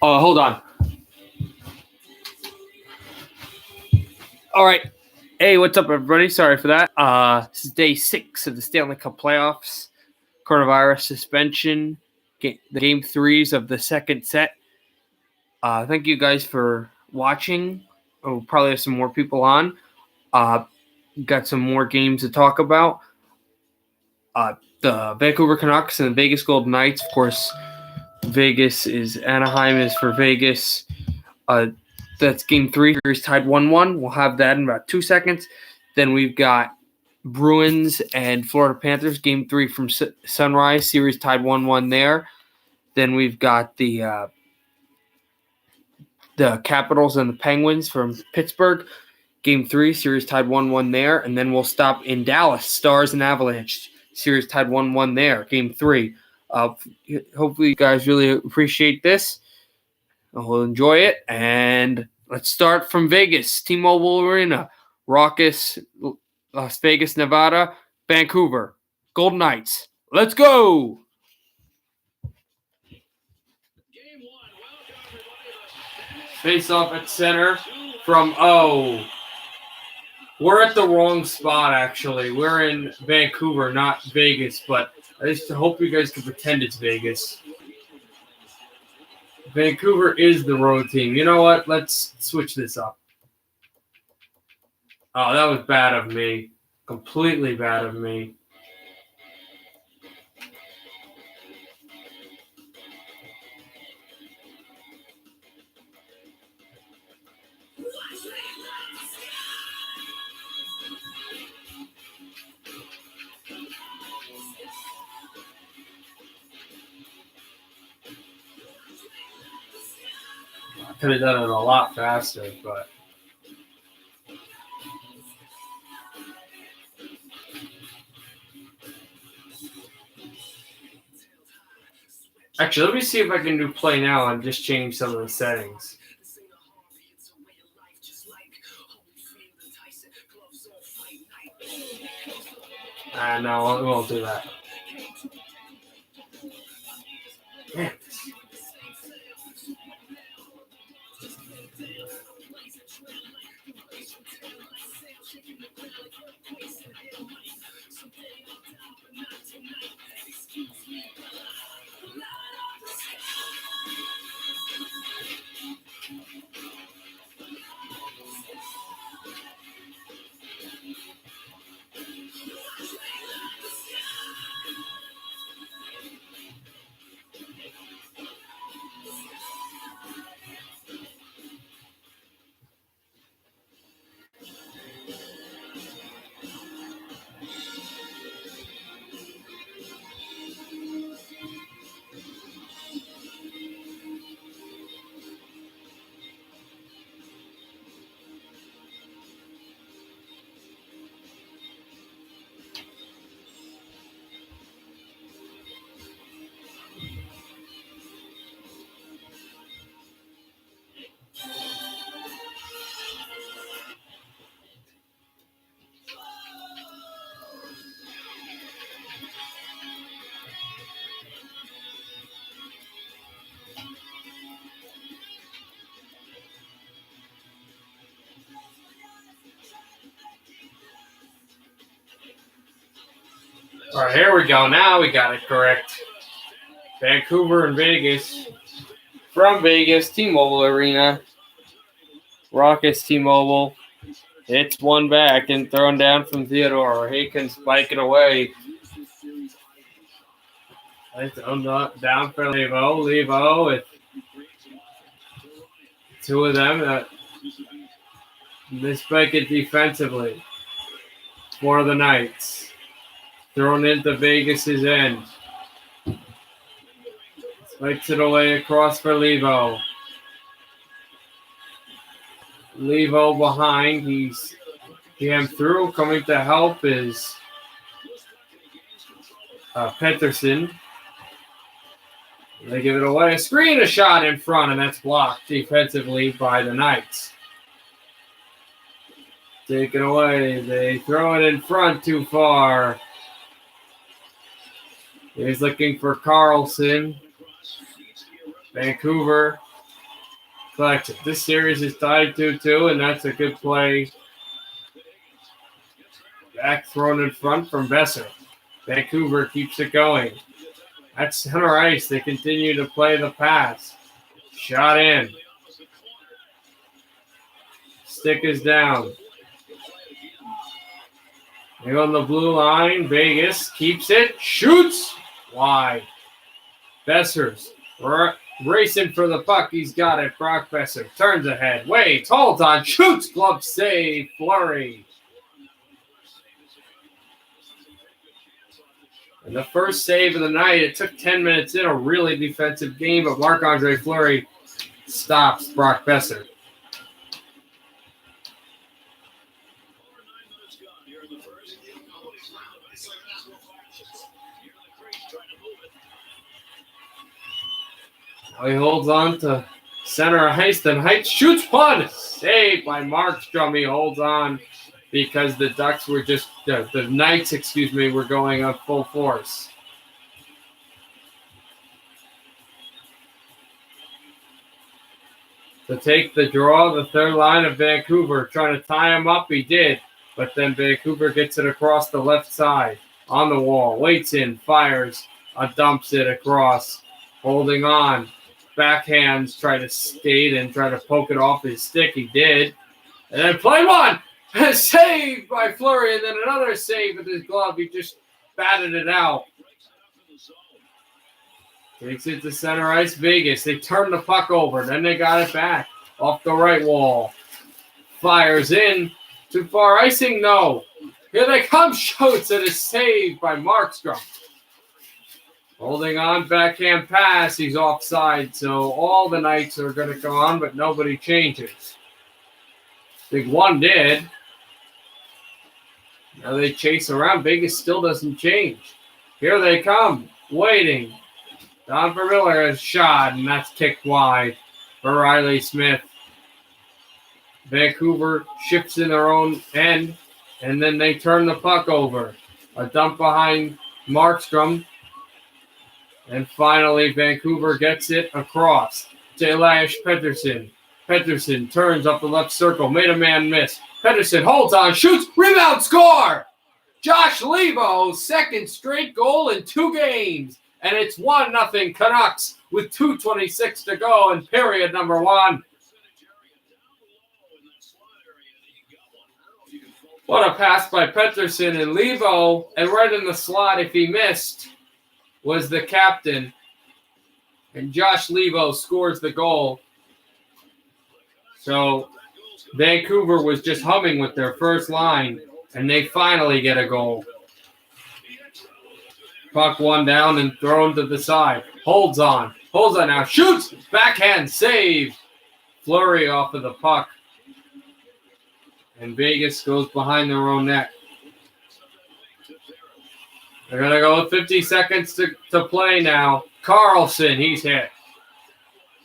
Oh, hold on. All right. Hey, what's up, everybody? Sorry for that. This is day 6 of the Stanley Cup playoffs. Coronavirus suspension. The game 3s of the second set. Thank you guys for watching. We'll probably have some more people on. Got some more games to talk about. The Vancouver Canucks and the Vegas Golden Knights. Of course, Anaheim is for Vegas. That's game 3. Series tied 1-1. We'll have that in about 2 seconds. Then we've got Bruins and Florida Panthers, game 3 from Sunrise. Series tied 1-1 there. Then we've got the Capitals and the Penguins from Pittsburgh, game 3. Series tied 1-1 there. And then we'll stop in Dallas. Stars and Avalanche. Series tied 1-1 there, game 3. Hopefully you guys really appreciate this. We'll enjoy it. And let's start from Vegas. T-Mobile Arena. Raucous, Las Vegas, Nevada. Vancouver. Golden Knights. Let's go! Face off at center from we're at the wrong spot, actually. We're in Vancouver, not Vegas, but I just hope you guys can pretend it's Vegas. Vancouver is the road team. You know what? Let's switch this up. Oh, that was bad of me. Completely bad of me. I could have done it a lot faster, but actually, let me see if I can do play now and just change some of the settings. No, we won't do that. Man. All right, here we go. Now we got it correct. Vancouver and Vegas. From Vegas, T-Mobile Arena. Raucous T-Mobile. It's one back and thrown down from Theodore. He can spike it away. It's down for Levo. Levo with 2 of them. They spike it defensively for the Knights. Thrown into Vegas's end. Spikes it away across for Levo. Levo behind. He's jammed through. Coming to help is Pettersson. They give it away. A screen, a shot in front, and that's blocked defensively by the Knights. Take it away. They throw it in front too far. He's looking for Carlson. Vancouver collected. This series is tied 2-2, and that's a good play. Back thrown in front from Besser. Vancouver keeps it going. At center ice, they continue to play the pass. Shot in. Stick is down. They're on the blue line. Vegas keeps it. Shoots. Wide. Besser's racing for the puck. He's got it. Brock Besser turns ahead. Waits. Holds on. Shoots. Glove save. Fleury. And the first save of the night. It took 10 minutes in. A really defensive game. But Marc-Andre Fleury stops Brock Besser. Now he holds on to center ice. Then Heights shoots punt. Saved by Markstrom. He holds on because the Ducks were just, the Knights, were going on full force. To take the draw, the third line of Vancouver, trying to tie him up. He did, but then Vancouver gets it across the left side on the wall. Waits in, fires, dumps it across, holding on. Backhands, try to skate and try to poke it off his stick. He did. And then play one. Saved by Fleury, and then another save with his glove. He just batted it out. Takes it to center ice, Vegas. They turn the puck over. Then they got it back off the right wall. Fires in. Too far icing? No. Here they come. Shoots. It is saved by Markstrom. Holding on. Backhand pass. He's offside. So all the Knights are going to go on, but nobody changes. Big one did. Now they chase around. Vegas still doesn't change. Here they come. Waiting. Don Vermiller has shot, and that's kicked wide for Riley Smith. Vancouver shifts in their own end, and then they turn the puck over. A dump behind Markstrom. And finally, Vancouver gets it across to Elias Pettersson. Pettersson turns up the left circle, made a man miss. Pettersson holds on, shoots, rebound, score! Josh Leivo's second straight goal in 2 games. And it's 1-0 Canucks with 2:26 to go in period number 1. What a pass by Pettersson, and Leivo, and right in the slot, if he missed, was the captain. And Josh Leivo scores the goal. So Vancouver was just humming with their first line, and they finally get a goal. Puck one down and thrown to the side. Holds on now. Shoots. Backhand save. Fleury off of the puck. And Vegas goes behind their own net. They're going to go with 50 seconds to play now. Carlson, he's hit.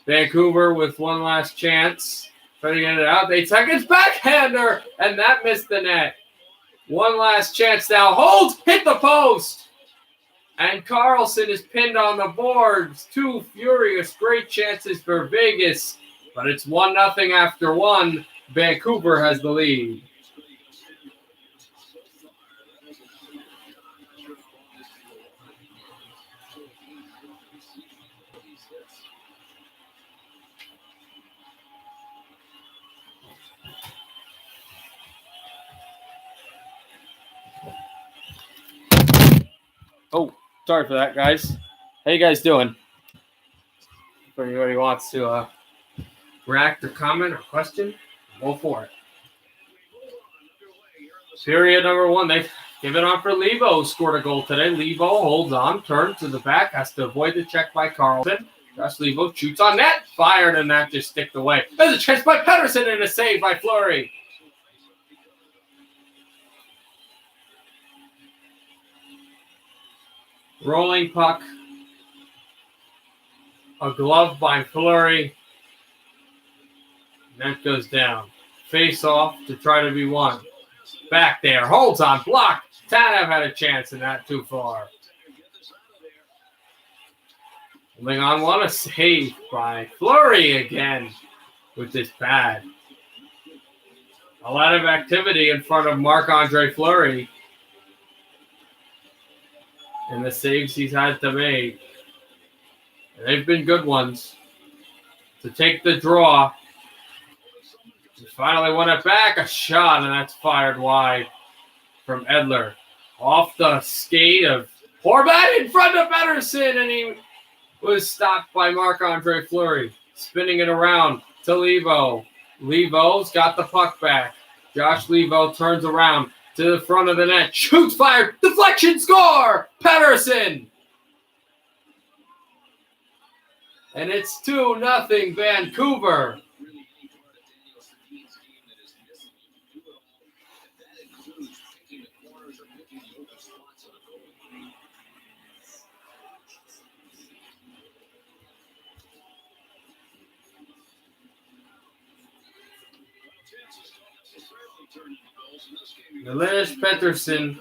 Vancouver with one last chance. Trying to get it out. 8 seconds. Backhander. And that missed the net. One last chance now. Holds. Hit the post. And Carlson is pinned on the boards. 2 furious great chances for Vegas. But it's 1-0 after 1. Vancouver has the lead. Oh, sorry for that, guys. How you guys doing? If anybody wants to react or comment or question, go for it. Period number 1. They give it on for Leivo. Scored a goal today. Leivo holds on, turns to the back, has to avoid the check by Carlson. Josh Leivo shoots on net, fired, and that just sticked away. There's a chance by Pettersson and a save by Fleury. Rolling puck. A glove by Fleury. That goes down. Face off to try to be won. Back there. Holds on. Blocked. Tanev had a chance and not too far. Holding on one. A save by Fleury again. with this pad. A lot of activity in front of Marc-Andre Fleury and the saves he's had to make. And they've been good ones. To take the draw. He finally won it back. A shot, and that's fired wide from Edler. Off the skate of Horvat in front of Pettersson, and he was stopped by Marc-Andre Fleury. Spinning it around to Levo. Levo's got the puck back. Josh Levo turns around to the front of the net. Shoots, fired, deflection, score! Pettersson! And it's 2-0 Vancouver. Elias Pettersson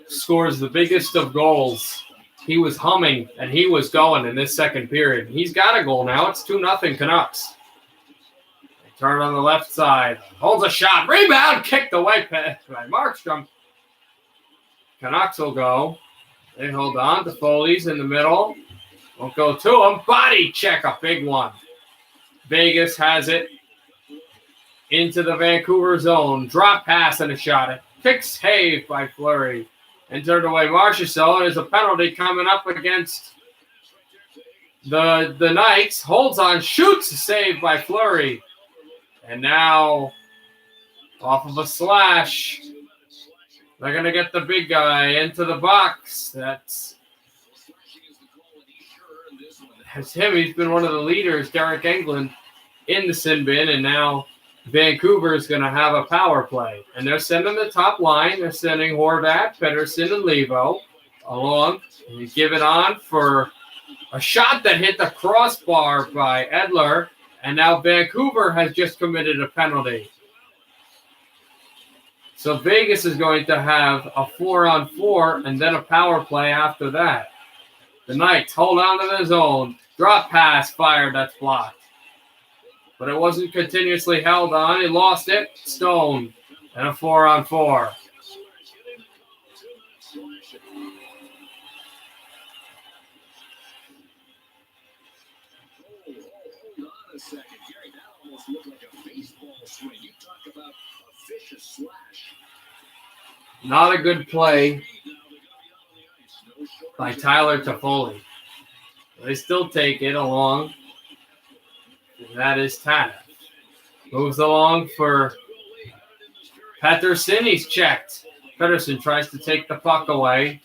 scores the biggest of goals. He was humming, and he was going in this second period. He's got a goal now. It's 2-0 Canucks. They turn on the left side. Holds a shot. Rebound. Kicked away by Markstrom. Canucks will go. They hold on to Foley's in the middle. Won't go to him. Body check. A big one. Vegas has it. Into the Vancouver zone. Drop pass and a shot. Kick save by Fleury. And turned away Marchessault. There's a penalty coming up against the Knights. Holds on. Shoots. Saved by Fleury. And now off of a slash. They're going to get the big guy into the box. That's him. He's been one of the leaders, Derek Englund, in the sin bin. And now Vancouver is going to have a power play. And they're sending the top line. They're sending Horvat, Pettersson, and Levo along. And you give it on for a shot that hit the crossbar by Edler. And now Vancouver has just committed a penalty. So Vegas is going to have a 4-on-4 and then a power play after that. The Knights hold on to the zone. Drop pass fired. That's blocked. But it wasn't continuously held on. He lost it. Stone. And a 4-on-4. Not a good play by Tyler Toffoli. They still take it along. And that is Tanev. Moves along for Pettersson. He's checked. Pettersson tries to take the puck away.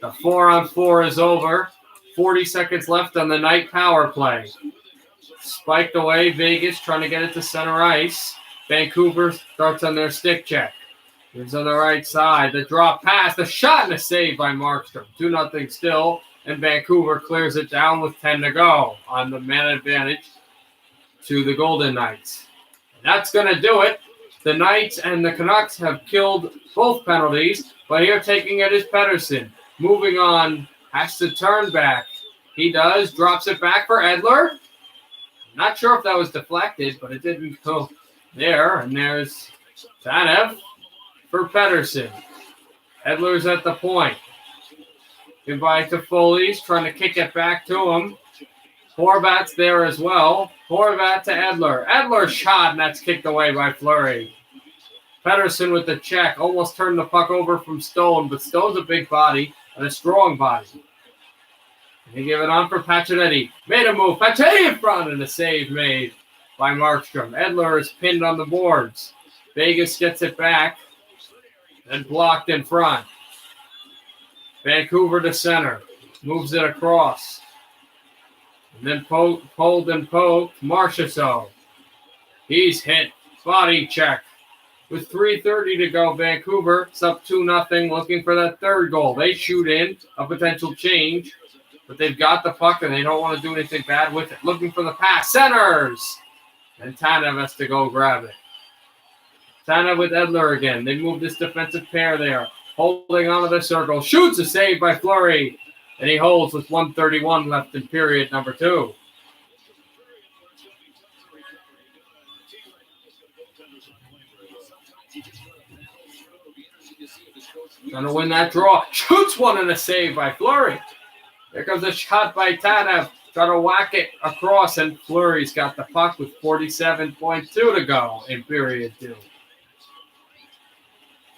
The 4-on-4 is over. 40 seconds left on the night power play. Spiked away. Vegas trying to get it to center ice. Vancouver starts on their stick check. He's on the right side. The drop pass. The shot and a save by Markstrom. 2-0 still. And Vancouver clears it down with 10 to go on the man advantage to the Golden Knights. And that's going to do it. The Knights and the Canucks have killed both penalties, but here taking it is Pettersson. Moving on, has to turn back. He does, drops it back for Edler. Not sure if that was deflected, but it didn't go there. And there's Tanev for Pettersson. Edler's at the point. Goodbye to Foley's, trying to kick it back to him. Horvat's there as well. Horvat to Edler. Edler shot, and that's kicked away by Fleury. Pettersson with the check. Almost turned the puck over from Stone, but Stone's a big body and a strong body. They give it on for Pacioretty. Made a move. Pacioretty in front, and a save made by Markstrom. Edler is pinned on the boards. Vegas gets it back and blocked in front. Vancouver to center. Moves it across. And then pulled and poked. Marchessault. He's hit. Body check. With 3:30 to go, Vancouver is up 2-0, looking for that third goal. They shoot in a potential change, but they've got the puck and they don't want to do anything bad with it. Looking for the pass. Centers! And Tanev has to go grab it. Tanev with Edler again. They move this defensive pair there. Holding onto the circle. Shoots, a save by Fleury. And he holds with 1:31 left in period number 2. Trying to win that draw. Shoots one and a save by Fleury. There comes a shot by Tanev. Trying to whack it across, and Fleury's got the puck with 47.2 to go in period 2.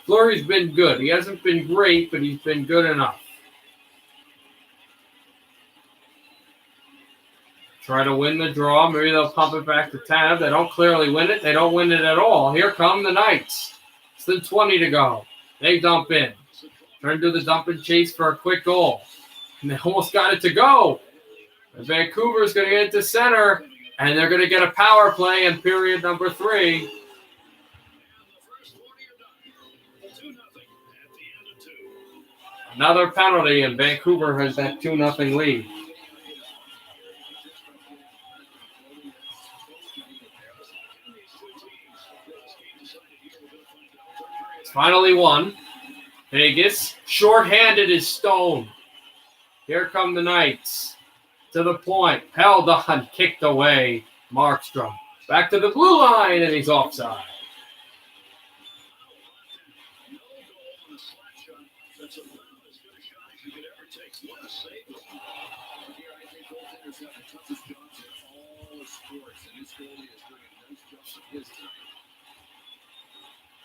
Fleury's been good. He hasn't been great, but he's been good enough. Try to win the draw. Maybe they'll pump it back to Tanev. They don't clearly win it. They don't win it at all. Here come the Knights. It's the 20 to go. They dump in. Trying to do the dump and chase for a quick goal. And they almost got it to go. And Vancouver's going to get to center, and they're going to get a power play in period number 3. Another penalty, and Vancouver has that 2-0 lead. It's finally won. Vegas, shorthanded is Stone. Here come the Knights. To the point, held on, kicked away. Markstrom back to the blue line, and he's offside.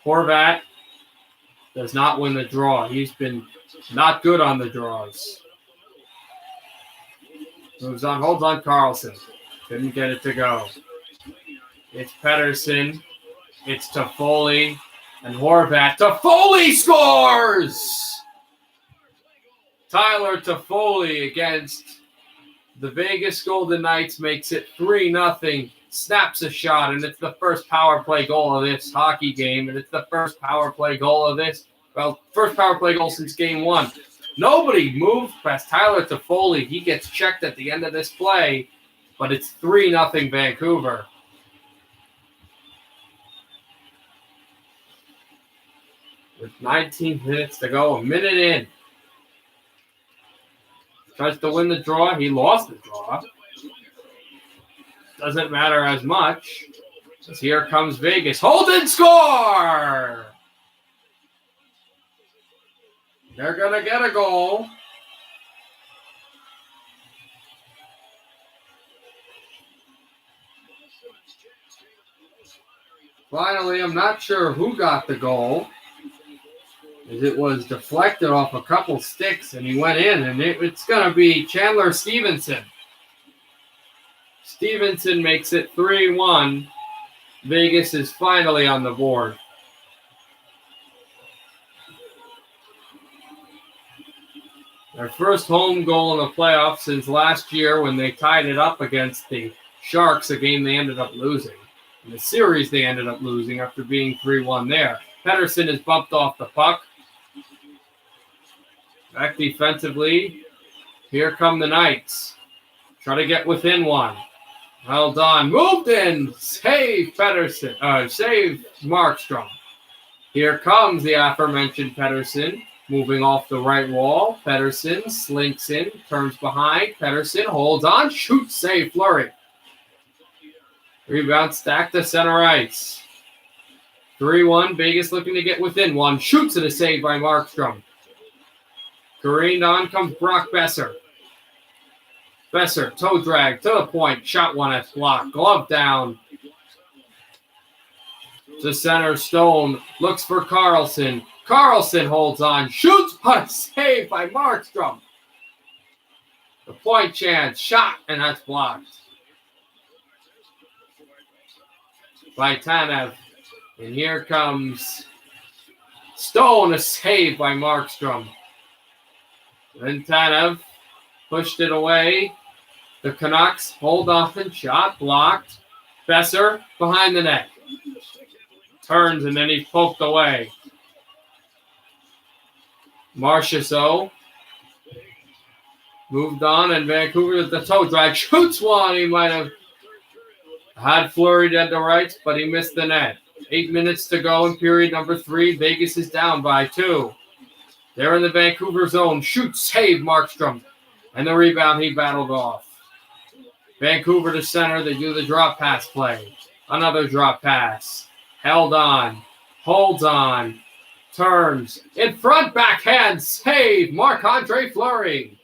Horvat does not win the draw. He's been not good on the draws. Moves on, holds on Carlson. Couldn't get it to go. It's Pettersson. It's Toffoli. And Horvat. Toffoli scores! Tyler Toffoli against the Vegas Golden Knights makes it 3-0. Snaps a shot, and it's the first power play goal of this hockey game. And it's the first power play goal of this. Well, first power play goal since game 1. Nobody moved past Tyler Toffoli. He gets checked at the end of this play, but it's 3-0 Vancouver. With 19 minutes to go, a minute in. Tries to win the draw. He lost the draw. Doesn't matter as much. Because here comes Vegas. Hold and score! They're going to get a goal. Finally, I'm not sure who got the goal. As it was deflected off a couple sticks, and he went in, and it's going to be Chandler Stevenson. Stevenson makes it 3-1. Vegas is finally on the board. Their first home goal in the playoffs since last year when they tied it up against the Sharks, a game they ended up losing. In the series, they ended up losing after being 3-1 there. Pettersson is bumped off the puck. Back defensively. Here come the Knights. Try to get within one. Held on. Moved in. Save Pettersson. Save Markstrom. Here comes the aforementioned Pettersson. Moving off the right wall. Pettersson slinks in. Turns behind. Pettersson holds on. Shoots. Save Fleury. Rebound stacked to center ice. 3-1. Vegas looking to get within one. Shoots it, a save by Markstrom. Careened on comes Brock Besser. Besser, toe drag to the point. Shot one at block. Glove down. To center, Stone. Looks for Carlson. Carlson holds on. Shoots, but save by Markstrom. The point chance. Shot, and that's blocked. By Tanev. And here comes Stone, a save by Markstrom. Then Tanev pushed it away. The Canucks hold off and shot. Blocked. Besser behind the net. Turns and then he's poked away. Marchessault moved on, and Vancouver with the toe drag. Shoots one. He might have had Fleury at the rights, but he missed the net. 8 minutes to go in period number 3. Vegas is down by 2. They're in the Vancouver zone. Shoot, save Markstrom. And the rebound he battled off. Vancouver to center. They do the drop pass play. Another drop pass. Held on. Holds on. turns. In front, backhand save. Marc-Andre Fleury.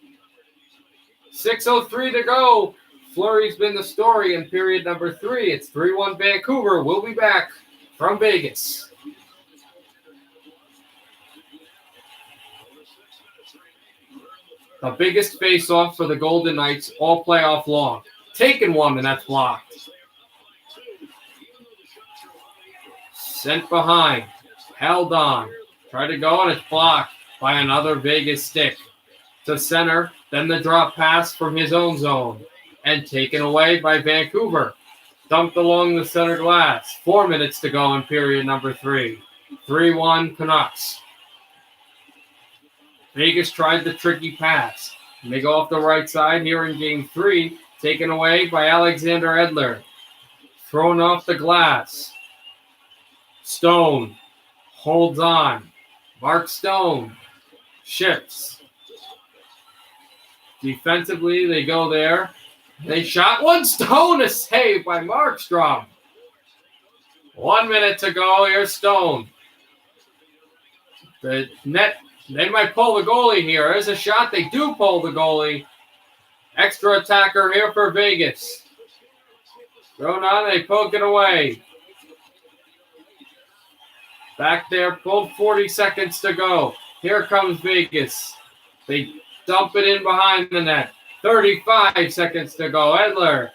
6:03 to go. Fleury's been the story in period number 3. It's 3-1 Vancouver. We'll be back from Vegas. The biggest face-off for the Golden Knights all playoff long. Taken one, and that's blocked. Sent behind. Held on. Tried to go, and it's blocked by another Vegas stick. To center, then the drop pass from his own zone. And taken away by Vancouver. Dumped along the center glass. 4 minutes to go in period number 3. 3-1 Canucks. Vegas tried the tricky pass. And they go off the right side here in game 3. Taken away by Alexander Edler. Thrown off the glass. Stone holds on. Mark Stone shifts. Defensively, they go there. They shot one. Stone, a save by Markstrom. 1 minute to go. Here's Stone. The net, they might pull the goalie here. There's a shot. They do pull the goalie. Extra attacker here for Vegas. Thrown on, they poke it away. Back there, pulled 40 seconds to go. Here comes Vegas. They dump it in behind the net. 35 seconds to go. Edler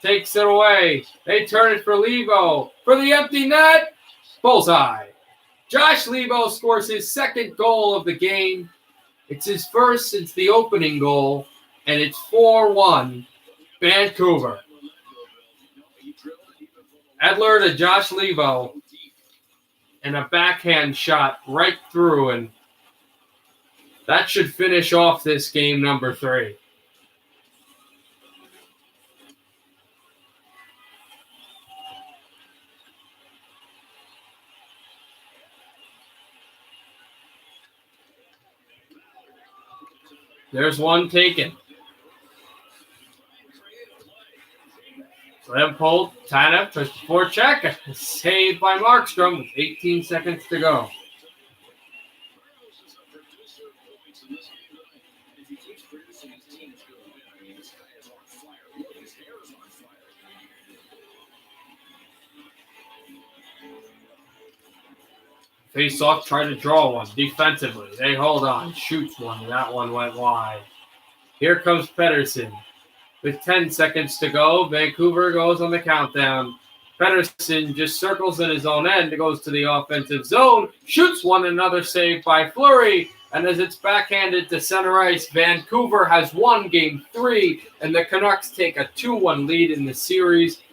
takes it away. They turn it for Lebo. For the empty net. Bullseye. Josh Lebo scores his second goal of the game. It's his first since the opening goal. And it's 4-1 Vancouver. Edler to Josh Lebo. And a backhand shot right through. And that should finish off this game number 3. There's one taken. Slam pulled. Tanev tries to forecheck. Saved by Markstrom with 18 seconds to go. Face-off, try to draw one defensively. They hold on, shoots one. That one went wide. Here comes Pettersson. With 10 seconds to go, Vancouver goes on the countdown. Pettersson just circles in his own end, goes to the offensive zone, shoots one, another save by Fleury. And as it's backhanded to center ice, Vancouver has won game 3, and the Canucks take a 2-1 lead in the series.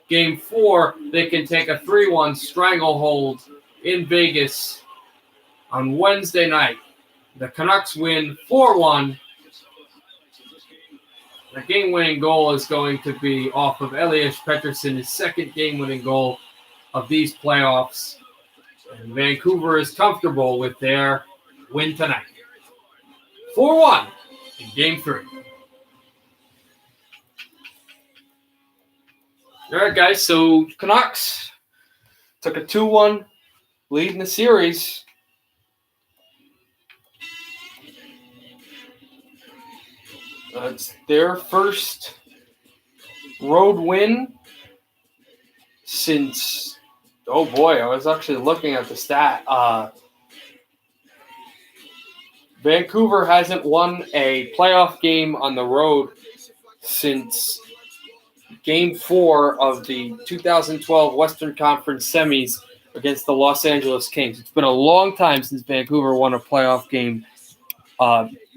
Game 4, they can take a 3-1 stranglehold in Vegas on Wednesday night. The Canucks win 4-1. The game-winning goal is going to be off of Elias Pettersson, his second game-winning goal of these playoffs. And Vancouver is comfortable with their win tonight. 4-1 in game 3. All right, guys, so Canucks took a 2-1 lead in the series. It's their first road win since, oh boy, I was actually looking at the stat. Vancouver hasn't won a playoff game on the road since Game 4 of the 2012 Western Conference semis against the Los Angeles Kings. It's been a long time since Vancouver won a playoff game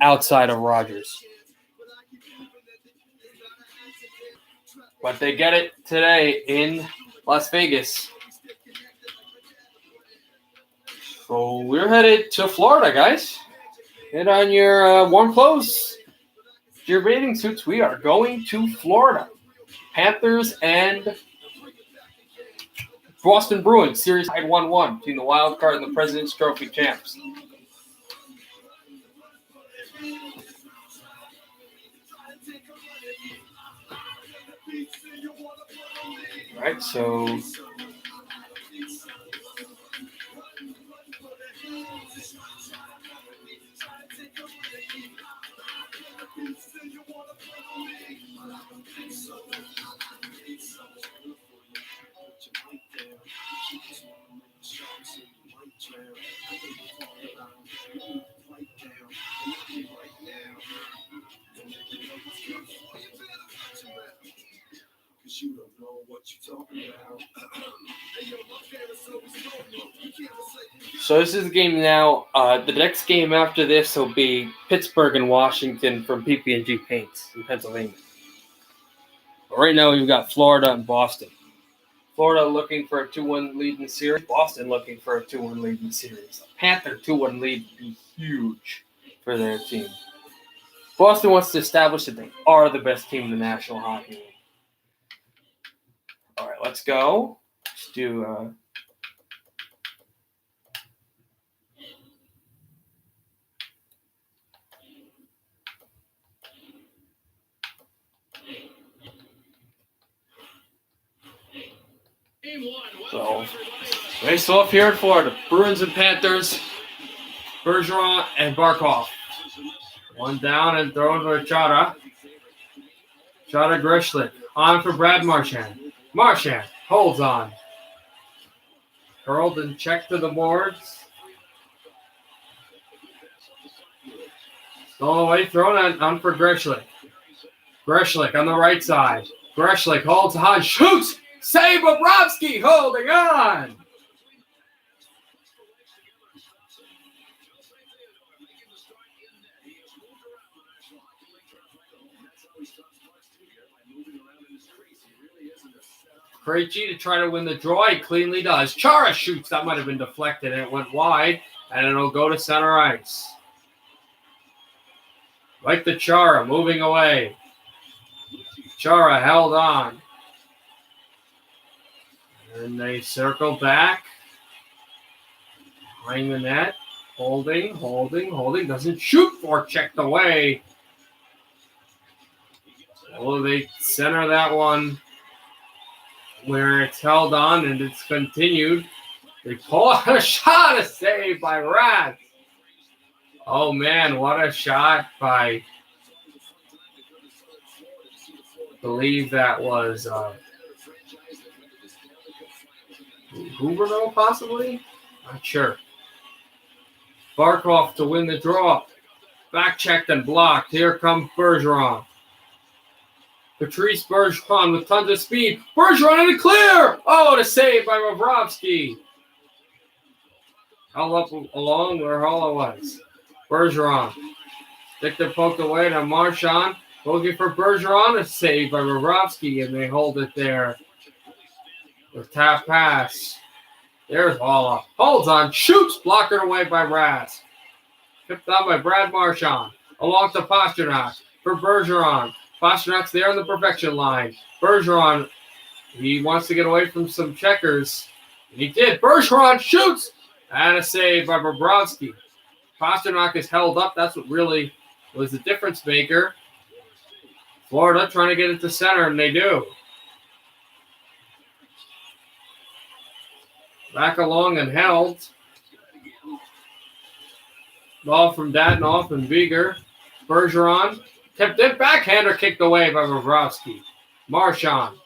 outside of Rogers. But they get it today in Las Vegas. So we're headed to Florida, guys. Get on your warm clothes, your bathing suits. We are going to Florida. Panthers and Boston Bruins series tied 1-1 between the Wild Card and the President's Trophy champs. All right, so So this is the game now. The next game after this will be Pittsburgh and Washington from PP&G Paints in Pennsylvania. But right now we've got Florida and Boston. Florida looking for a 2-1 lead in the series. Boston looking for a 2-1 lead in the series. A Panther 2-1 lead would be huge for their team. Boston wants to establish that they are the best team in the National Hockey League. All right, let's go. Let's do... So, face off here in Florida. Bruins and Panthers. Bergeron and Barkov. One down and thrown to Chara. Chara Grishlik. On for Brad Marchand. Marchand holds on. Curled and checked to the boards. Stolen away, thrown on for Grishlik. Grishlik on the right side. Grishlik holds on, shoots! Save Bobrovsky holding on! Krejci to try to win the draw. He cleanly does. Chara shoots. That might have been deflected and it went wide. And it'll go to center ice. Like the Chara moving away. Chara held on. And they circle back. Behind the net. Holding. Doesn't shoot for checked away. Oh, they center that one where it's held on and it's continued. They pull out a shot, a save by Rats. Oh man, what a shot by, I believe that was Huberto possibly? Not sure. Barkov to win the draw. Back checked and blocked. Here comes Bergeron. Patrice Bergeron with tons of speed. Bergeron in the clear! Oh, the save by Bobrovsky. Held up along where Holla was. Bergeron. Stick the poke away to Marchand. Looking for Bergeron. A save by Bobrovsky, and they hold it there. The tap pass. There's Holla. Holds on. Shoots. Blocked away by Rask. Tipped on by Brad Marchand. Along to Pasternak for Bergeron. Pasternak's there on the perfection line. Bergeron, he wants to get away from some checkers. And he did. Bergeron shoots! And a save by Bobrovsky. Pasternak is held up. That's what really was the difference maker. Florida trying to get it to center, and they do. Back along and held. Ball from Dadonov and Viger. Bergeron. Tipped it, backhander kicked away by Bobrovsky. Marchand.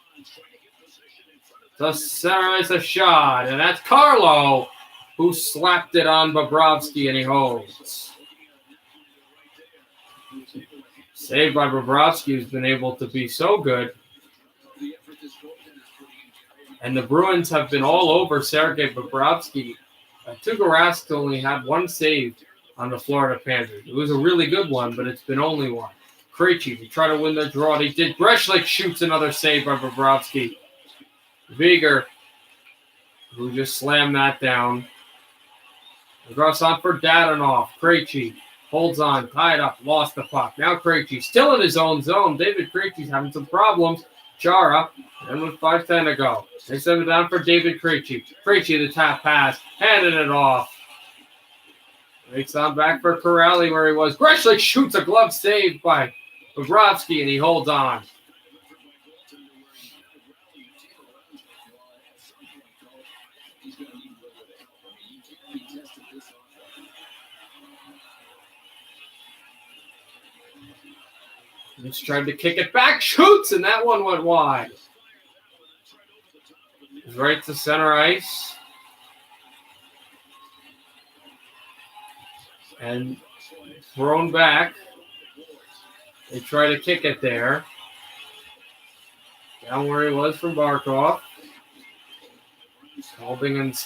To center is a shot, and that's Carlo who slapped it on Bobrovsky, and he holds. Saved by Bobrovsky, who's been able to be so good. And the Bruins have been all over Sergei Bobrovsky. Tuukka Rask only had one save on the Florida Panthers. It was a really good one, but it's been only one. Krejci to try to win the draw. He did. Grishlik shoots another save by Bobrovsky. Viger, who just slammed that down. Across on for Dadonov. Krejci holds on, tied up, lost the puck. Now Krejci still in his own zone. David Krejci's having some problems. Chara, and with 5:10 to go. They send it down for David Krejci. Krejci, the tap pass, handed it off. Makes on back for Corrali where he was. Grishlik shoots a glove save by Bobrovsky, and he holds on. He's tried to kick it back, shoots, and that one went wide. He's right to center ice. And thrown back. They try to kick it there. Down where he was from Barkov. Holding and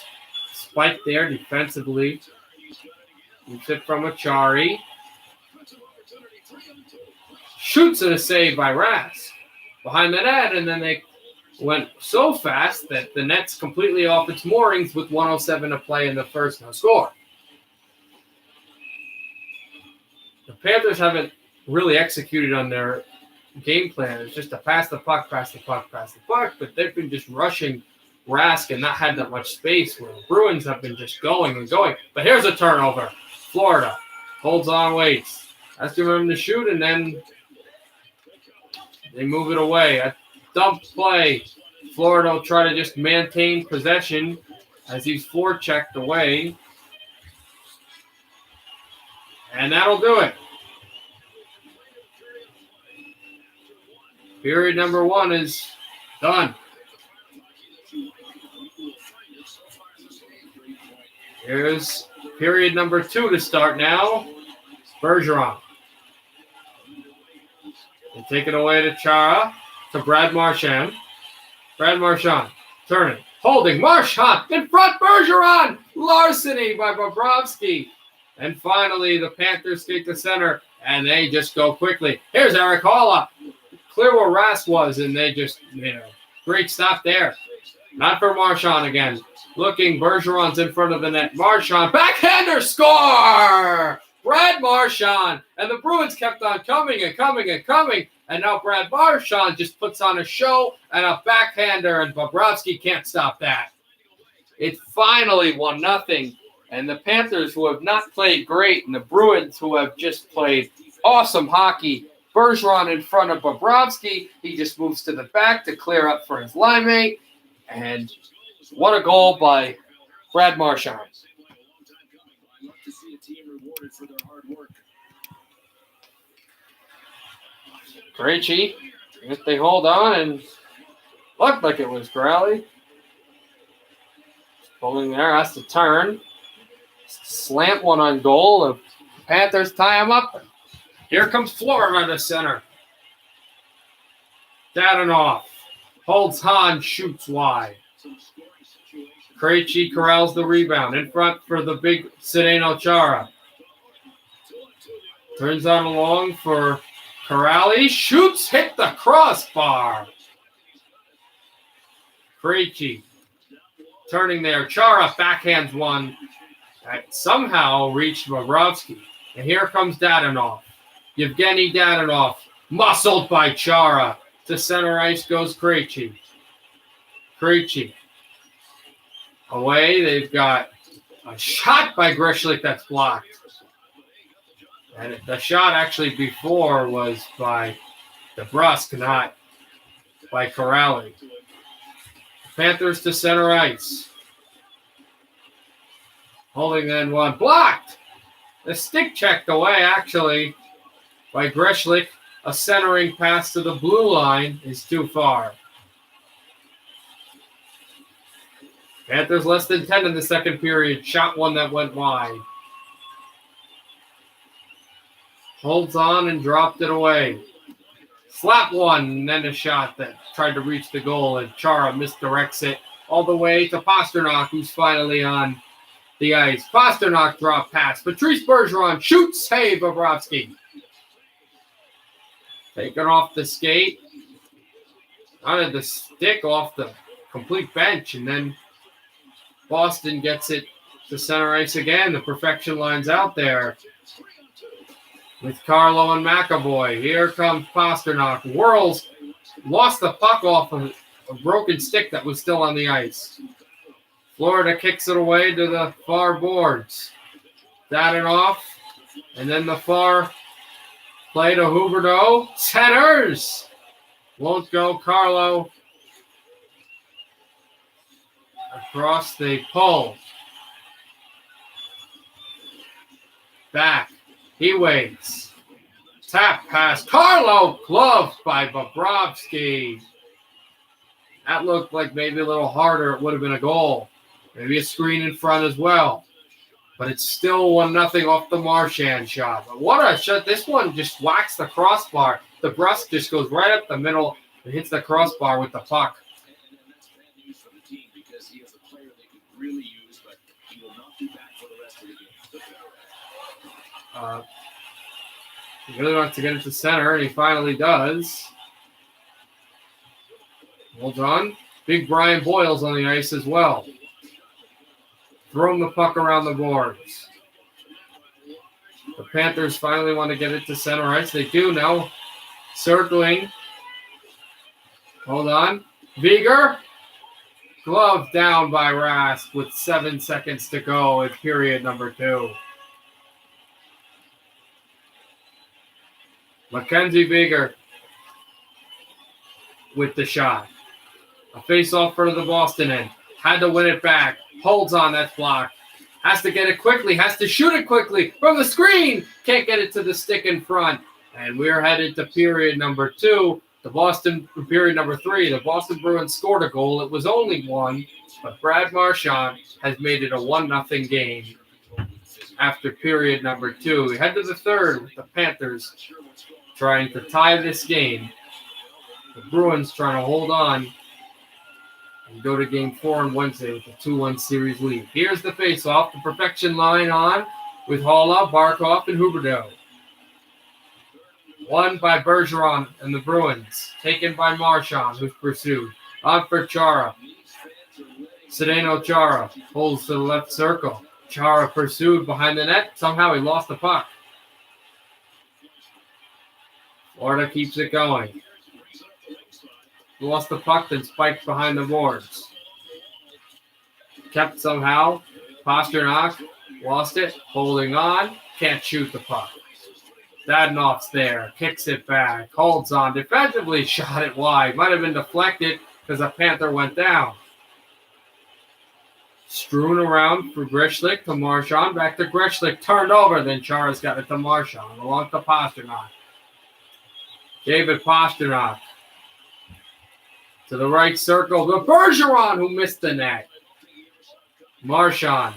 spike there defensively. Keeps it from Achari. Shoots it, a save by Rask. Behind the net, and then they went so fast that the net's completely off its moorings with 1:07 to play in the first, no score. The Panthers haven't really executed on their game plan. It's just to pass the puck, but they've been just rushing Rask and not had that much space where the Bruins have been just going and going. But here's a turnover. Florida holds on, waits. Asking them to shoot, and then they move it away. A dump play. Florida will try to just maintain possession as he's forechecked away. And that'll do it. Period number 1 is done. Here's period number 2 to start now. Bergeron. They take it away to Chara, to Brad Marchand. Brad Marchand turning, holding, Marchand in front, Bergeron! Larceny by Bobrovsky. And finally, the Panthers skate to center, and they just go quickly. Here's Eric Halla. Clear where Rask was, and they just, great stop there. Not for Marchand again. Looking, Bergeron's in front of the net. Marchand, backhander, score! Brad Marchand. And the Bruins kept on coming and coming and coming. And now Brad Marchand just puts on a show and a backhander, and Bobrovsky can't stop that. It's finally 1-0. And the Panthers, who have not played great, and the Bruins, who have just played awesome hockey. Bergeron in front of Bobrovsky. He just moves to the back to clear up for his line mate. And what a goal by Brad Marchand. Krejci, if they hold on, and looked like it was Growley. Pulling there, has to turn. Slant one on goal. The Panthers tie him up. Here comes Florida to center. Dadonov holds Hahn, shoots wide. Krejci corrals the rebound. In front for the big Zdeno Chara. Turns on along for Corrali. Shoots, hit the crossbar. Krejci turning there. Chara backhands one. That somehow reached Bobrovsky. And here comes Dadonov. Yevgeny Dadonov, muscled by Chara. To center ice goes Krejci. Krejci. Away, they've got a shot by Grishlik that's blocked. And the shot actually before was by DeBrusk, not by Corrali. Panthers to center ice. Holding then one. Blocked! The stick checked away, actually, by Grishlik. A centering pass to the blue line is too far. Panthers less than 10 in the second period. Shot one that went wide. Holds on and dropped it away. Slap one, and then a shot that tried to reach the goal, and Chara misdirects it all the way to Pasternak, who's finally on the ice. Pasternak drop pass. Patrice Bergeron shoots, save Bobrovsky. Taken off the skate. Out of the stick off the complete bench, and then Boston gets it to center ice again. The perfection line's out there with Carlo and McAvoy. Here comes Pasternak. Whirls, lost the puck off of a broken stick that was still on the ice. Florida kicks it away to the far boards. Dadonov, and then the far play to Huberdeau. Centers! Won't go. Carlo across the pull. Back. He waits. Tap pass. Carlo gloved by Bobrovsky. That looked like maybe a little harder. It would have been a goal. Maybe a screen in front as well. But it's still 1-0 off the Marchand shot. But what a shot. This one just whacks the crossbar. The Brust just goes right up the middle and hits the crossbar with the puck. He really wants to get it to center, and he finally does. Hold on. Big Brian Boyle's on the ice as well. Throwing the puck around the boards. The Panthers finally want to get it to center ice. They do now. Circling. Hold on. Viger. Glove down by Rask with 7 seconds to go in period number 2. Mackenzie Viger with the shot. A face-off for the Boston end. Had to win it back. Holds on, that's blocked. Has to get it quickly. Has to shoot it quickly from the screen. Can't get it to the stick in front. And we're headed to period number 2. Period number 3. The Boston Bruins scored a goal. It was only 1, but Brad Marchand has made it a 1-0 game after period number 2. We head to the 3rd with the Panthers trying to tie this game. The Bruins trying to hold on and go to game 4 on Wednesday with a 2-1 series lead. Here's the face-off, the perfection line on with Halla, Barkov, and Huberdeau. Won by Bergeron and the Bruins. Taken by Marchand, who's pursued. On for Chara. Zdeno Chara holds to the left circle. Chara pursued behind the net. Somehow he lost the puck. Florida keeps it going. Lost the puck, then spiked behind the boards. Kept somehow. Pasternak lost it. Holding on. Can't shoot the puck. Dadonoff's there. Kicks it back. Holds on. Defensively shot it wide. Might have been deflected because a Panther went down. Strewn around for Grishlik to Marchand. Back to Grishlik. Turned over. Then Chara's got it to Marchand. Along to Pasternak. David Pasternak. To the right circle. The Bergeron who missed the net. Marchand.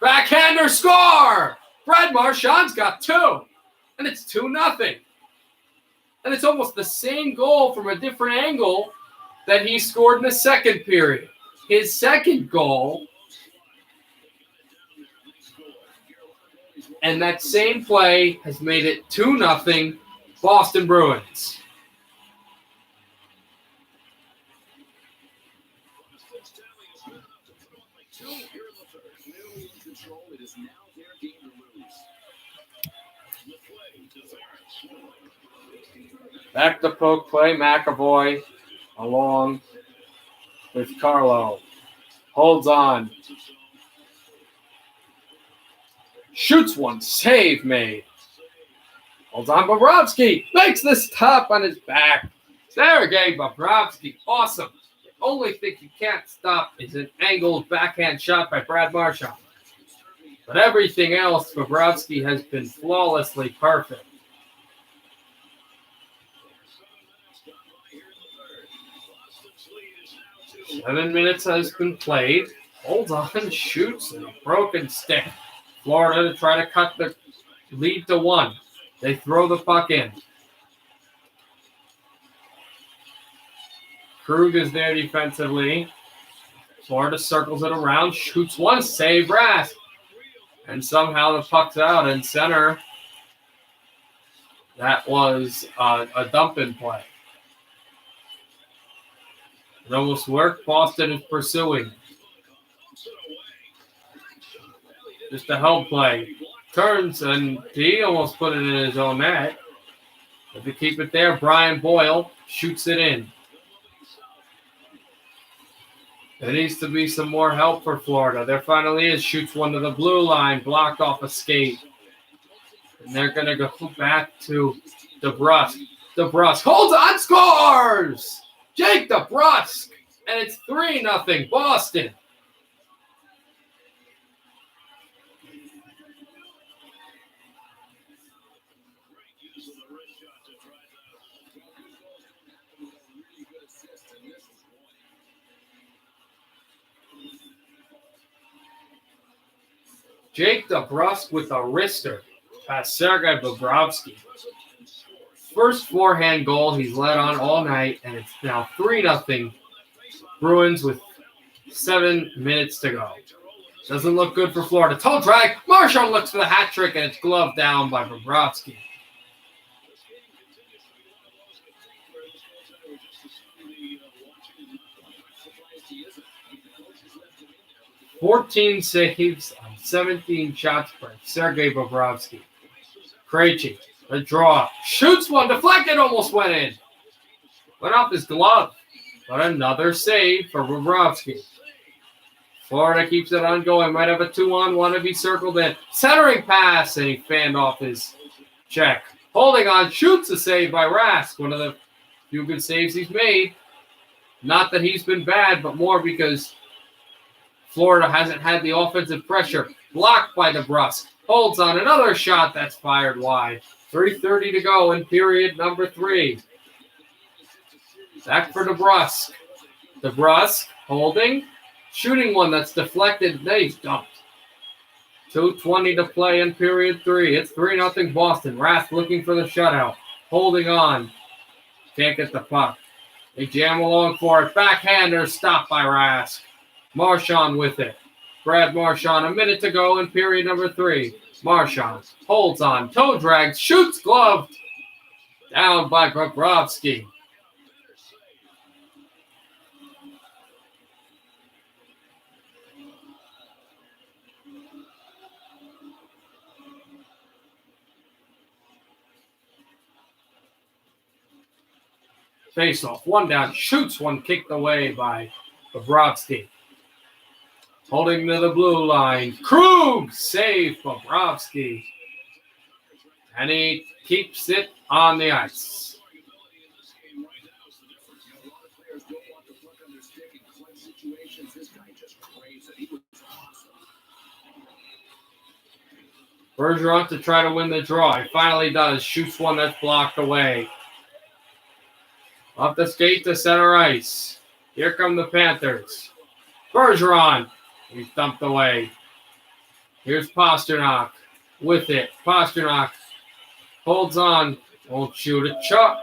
Backhander score! Brad Marchand's got 2. And it's 2-0. And it's almost the same goal from a different angle that he scored in the second period. His second goal. And that same play has made it 2-0 Boston Bruins. Back to poke play, McAvoy along with Carlo. Holds on. Shoots one. Save made. Holds on. Bobrovsky makes the stop on his back. Sergei Bobrovsky. Awesome. The only thing you can't stop is an angled backhand shot by Brad Marchand. But everything else, Bobrovsky has been flawlessly perfect. 7 minutes has been played. Holds on, shoots, and a broken stick. Florida to try to cut the lead to 1. They throw the puck in. Krug is there defensively. Florida circles it around, shoots one, save Rask. And somehow the puck's out in center. That was a dump-in play. It almost worked. Boston is pursuing. Just a help play. Turns, and he almost put it in his own net. But to keep it there, Brian Boyle shoots it in. There needs to be some more help for Florida. There finally is. Shoots one to the blue line. Blocked off a skate. And they're going to go back to DeBrusk. DeBrusk holds on, scores! Jake DeBrusk. And it's 3-0 Boston. Jake DeBrusk with a wrister past Sergei Bobrovsky. First forehand goal he's led on all night, and it's now 3-0 Bruins with 7 minutes to go. Doesn't look good for Florida. Toe drag. Marchand looks for the hat trick, and it's gloved down by Bobrovsky. "14 saves on 17 shots by Sergei Bobrovsky. Krejci, a draw. Shoots one, deflected, almost went in. Went off his glove, but another save for Bobrovsky. Florida keeps it on going. Might have a 2-on-1 if he circled in. Centering pass, and he fanned off his check. Holding on, shoots a save by Rask. One of the few good saves he's made. Not that he's been bad, but more because Florida hasn't had the offensive pressure. Blocked by DeBrusk. Holds on another shot that's fired wide. 3:30 to go in period number 3. Back for DeBrusk. DeBrusk holding. Shooting one that's deflected. Then he's dumped. 2:20 to play in period 3. It's 3-0 Boston. Rask looking for the shutout. Holding on. Can't get the puck. They jam along for it. Backhander stopped by Rask. Marchand with it. Brad Marchand, a minute to go in period number 3. Marchand holds on. Toe drags. Shoots gloved. Down by Bobrovsky. Face off. One down. Shoots one kicked away by Bobrovsky. Holding to the blue line. Krug save Bobrovsky. And he keeps it on the ice. Bergeron to try to win the draw. He finally does. Shoots one that's blocked away. Off the skate to center ice. Here come the Panthers. Bergeron. He's dumped away. Here's Pasternak with it. Pasternak holds on. Won't shoot a shot.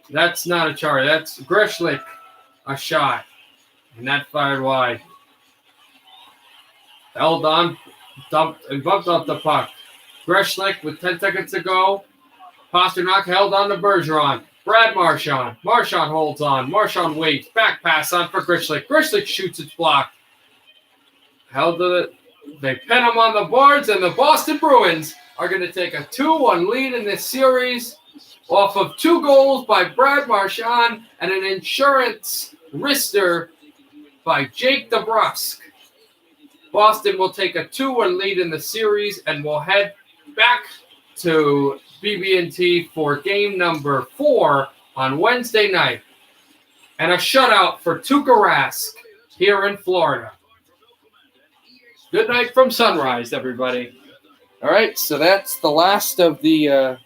That's not a char. That's Grishlik. A shot. And that fired wide. Held on. Dumped and bumped off the puck. Grishlik with 10 seconds to go. Pasternak held on to Bergeron. Brad Marchand. Marchand holds on. Marchand waits. Back pass on for Grishlik. Grishlik shoots. It's blocked. Held to the. They pin him on the boards, and the Boston Bruins are going to take a 2-1 lead in this series off of 2 goals by Brad Marchand and an insurance wrister by Jake DeBrusk. Boston will take a 2-1 lead in the series and will head back to BB&T for game number 4 on Wednesday night. And a shutout for Tuukka Rask here in Florida. Good night from Sunrise, everybody. All right, so that's the last of the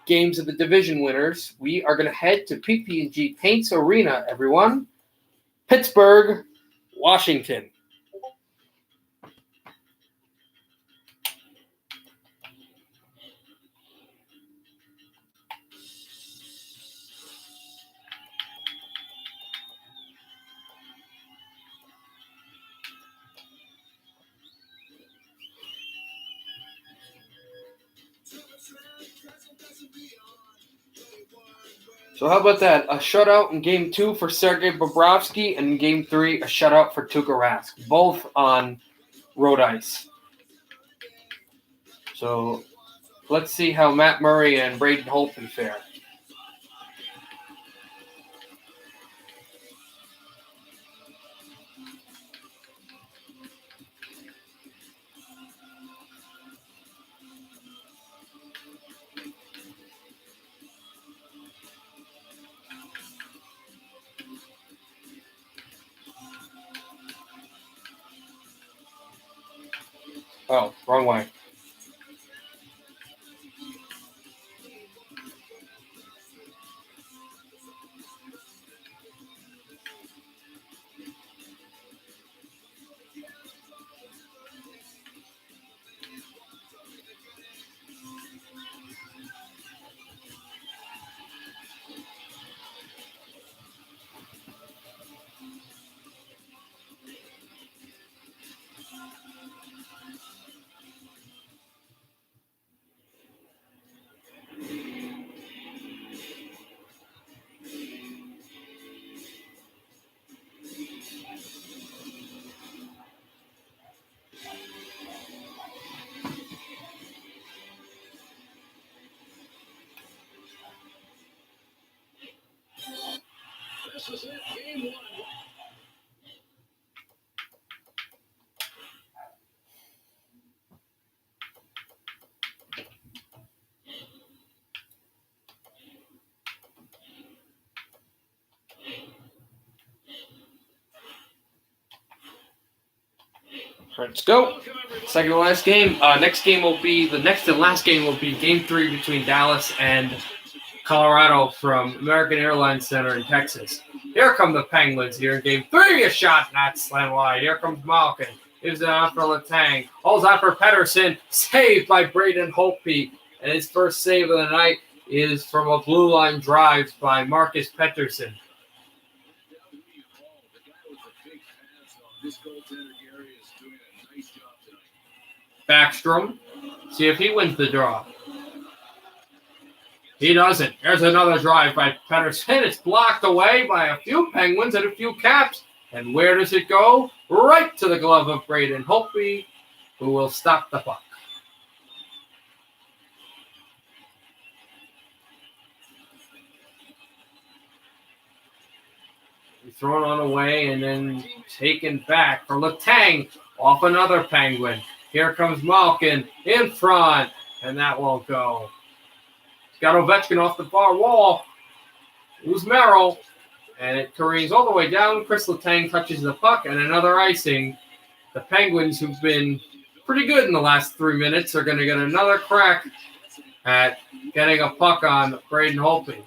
games of the division winners. We are going to head to PPG Paints Arena, everyone. Pittsburgh, Washington. So how about that? A shutout in Game 2 for Sergei Bobrovsky, and in Game 3, a shutout for Tuukka Rask, both on road ice. So let's see how Matt Murray and Braden Holtby fare. Oh, wrong way. Let's go. Second to last game. Next and last game will be Game 3 between Dallas and Colorado from American Airlines Center in Texas. Here come the Penguins here in Game 3. A shot not slant wide. Here comes Malkin. Gives it on for Letang. Holds on for Pettersson. Saved by Braden Holtby. And his first save of the night is from a blue line drive by Marcus Pettersson. Backstrom. See if he wins the draw. He doesn't. There's another drive by Pettersson. It's blocked away by a few Penguins and a few Caps. And where does it go? Right to the glove of Braden Holtby, who will stop the puck. Thrown on away and then taken back for Letang off another Penguin. Here comes Malkin in front, and that won't go. He's got Ovechkin off the far wall. Who's Merrill? And it careens all the way down. Chris Letang touches the puck, and another icing. The Penguins, who've been pretty good in the last 3 minutes, are going to get another crack at getting a puck on Braden Holtby.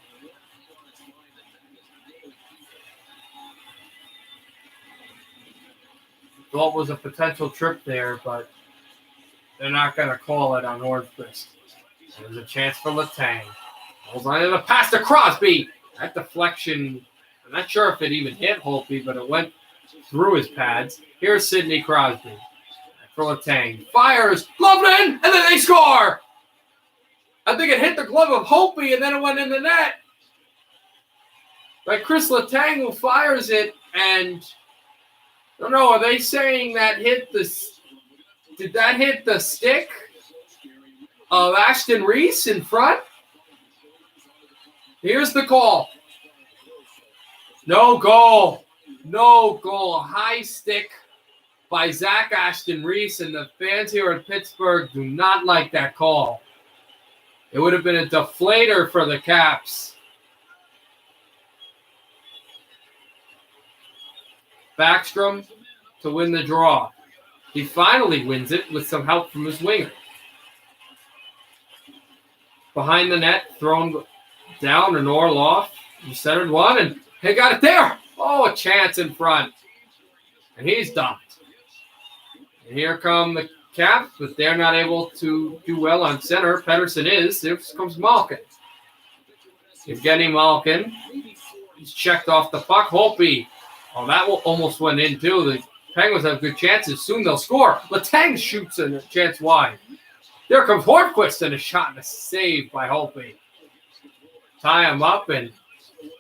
Thought was a potential trip there, but they're not going to call it on Hornquist. There's a chance for Letang. Holds on to the pass to Crosby. That deflection, I'm not sure if it even hit Holtby, but it went through his pads. Here's Sidney Crosby for Letang. Fires, glove in, and then they score. I think it hit the glove of Holtby, and then it went in the net. By Chris Letang, who fires it, and I don't know, are they saying that did that hit the stick of Ashton Reese in front? Here's the call. No goal. No goal. High stick by Zach Ashton Reese, and the fans here in Pittsburgh do not like that call. It would have been a deflator for the Caps. Backstrom to win the draw. He finally wins it with some help from his winger. Behind the net, thrown down and Orlov. He centered one, and he got it there. Oh, a chance in front. And he's dumped. And here come the Caps, but they're not able to do well on center. Pettersson is. Here comes Malkin. Evgeny Malkin. He's checked off the puck. Holtby. Oh, that almost went in, too. The Penguins have good chances. Soon they'll score. Letang shoots a chance wide. There comes Hornquist, and a shot and a save by Holtby. Tie him up, and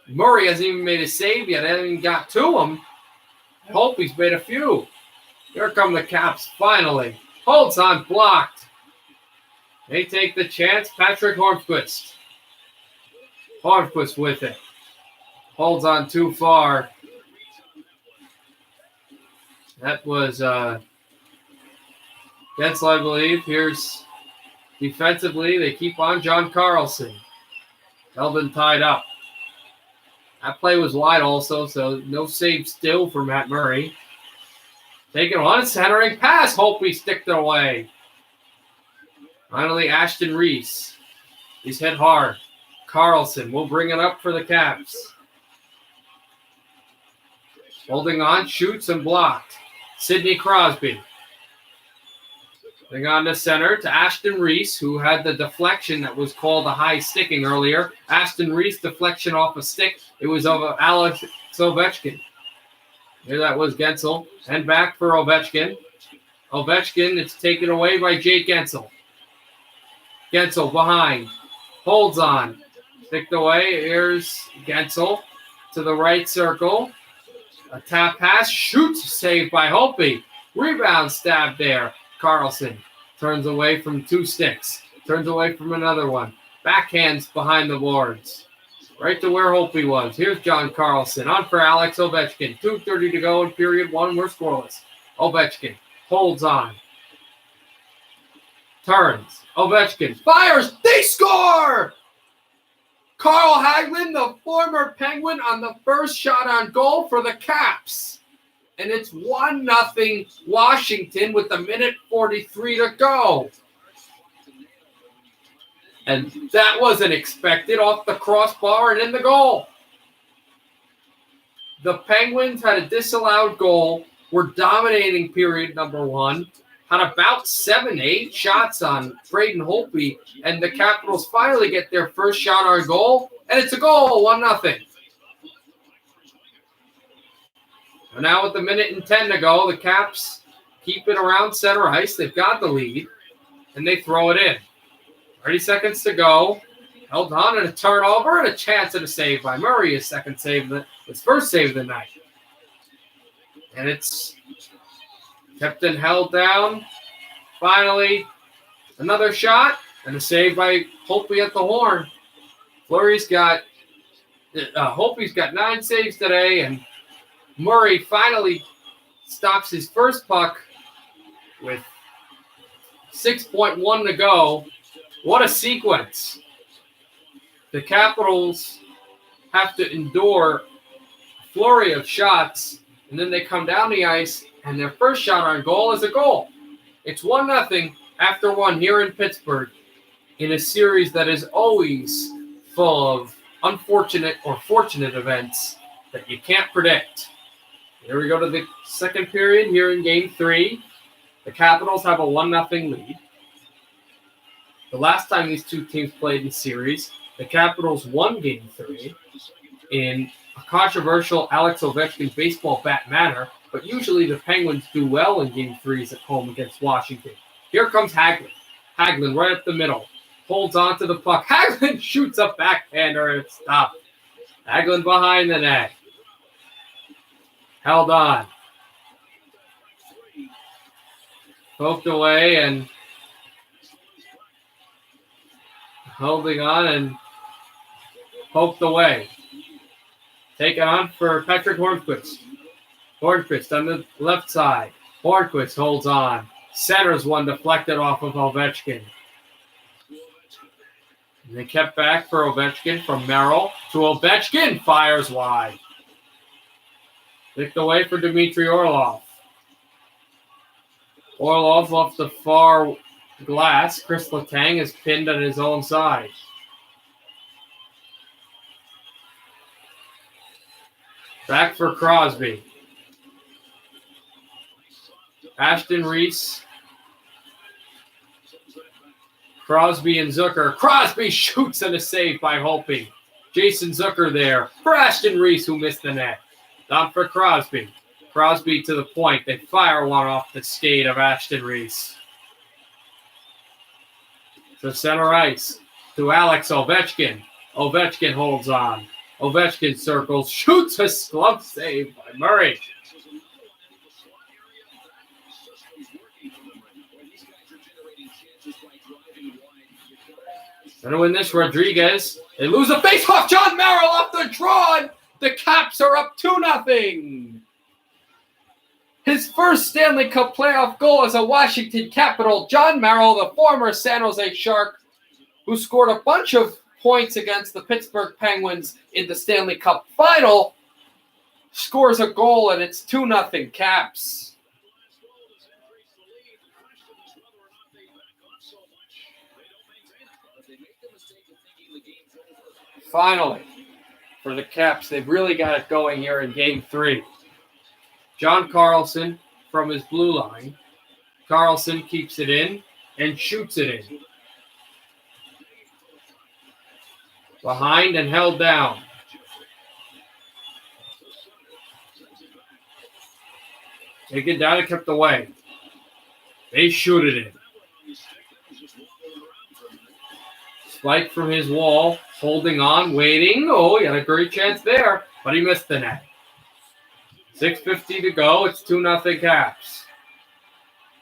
Murray hasn't even made a save yet. Hasn't even got to him. Holtby's made a few. Here come the Caps finally. Holds on, blocked. They take the chance. Patrick Hornquist. Hornquist with it. Holds on too far. That was Gensel, I believe. Here's defensively. They keep on John Carlson. Elvin tied up. That play was wide also, so no save still for Matt Murray. Taking on centering pass. Holtby sticked it away. Finally, Ashton Reese. He's hit hard. Carlson will bring it up for the Caps. Holding on, shoots and blocked. Sidney Crosby. Moving on to center to Ashton Reese, who had the deflection that was called a high sticking earlier. Ashton Reese deflection off a stick. It was of Alex Ovechkin. Here that was Gensel. And back for Ovechkin. Ovechkin, it's taken away by Jake Gensel. Gensel behind. Holds on. Sticked away. Here's Gensel to the right circle. A tap pass. Shoots. Saved by Holtby. Rebound stab there. Carlson turns away from two sticks. Turns away from another one. Backhands behind the boards. right to where Holtby was. Here's John Carlson on for Alex Ovechkin. 2:30 to go in period one. We're scoreless. Ovechkin holds on. Turns. Ovechkin fires. They score! Carl Hagelin, the former Penguin, on the first shot on goal for the Caps. And it's 1-0 Washington with a minute 43 to go. And that wasn't expected, off the crossbar and in the goal. The Penguins had a disallowed goal, were dominating period number one, had about 7-8 shots on Braden Holtby, and the Capitals finally get their first shot on goal, and it's a goal, 1-0. And now with a minute and 10 to go, the Caps keep it around center ice. They've got the lead, and they throw it in. 30 seconds to go. Held on, and a turnover and a chance at a save by Murray. His first save of the night. And it's kept and held down. Finally, another shot and a save by Holtby at the horn. Holtby's got 9 saves today, and Murray finally stops his first puck with 6.1 to go. What a sequence. The Capitals have to endure a flurry of shots, and then they come down the ice, and their first shot on goal is a goal. It's 1-0 after one here in Pittsburgh in a series that is always full of unfortunate or fortunate events that you can't predict. Here we go to the second period here in Game 3. The Capitals have a 1-0 lead. The last time these two teams played in series, the Capitals won Game 3 in a controversial Alex Ovechkin baseball bat manner, but usually the Penguins do well in Game 3s at home against Washington. Here comes Hagelin. Hagelin right up the middle. Holds on to the puck. Hagelin shoots a backhander and it's stopped. Hagelin behind the net. Held on. Poked away and holding on and poked away. Taken on for Patrick Hornquist. Hornquist on the left side. Hornquist holds on. Centers one deflected off of Ovechkin. And they kept back for Ovechkin from Merrill to Ovechkin. Fires wide. Picked away for Dmitry Orlov. Orlov off the far glass. Chris Letang is pinned on his own side. Back for Crosby. Ashton Reese. Crosby and Zucker. Crosby shoots and a save by Holtby. Jason Zucker there for Ashton Reese, who missed the net. Down for Crosby. Crosby to the point. They fire one off the skate of Ashton Reese. To center ice. To Alex Ovechkin. Ovechkin holds on. Ovechkin circles. Shoots a glove save by Murray. Going to win this, Rodriguez. They lose a faceoff. John Merrill off the draw. And the Caps are up 2-0. His first Stanley Cup playoff goal as a Washington Capital. John Merrill, the former San Jose Shark, who scored a bunch of points against the Pittsburgh Penguins in the Stanley Cup final, scores a goal, and it's 2-0 Caps. Finally, for the Caps, they've really got it going here in Game 3. John Carlson from his blue line. Carlson keeps it in and shoots it in. Behind and held down. Taken down and kept away. They shoot it in. Spike from his wall, holding on, waiting. Oh, he had a great chance there, but he missed the net. 6:50 to go. It's 2-0 Caps.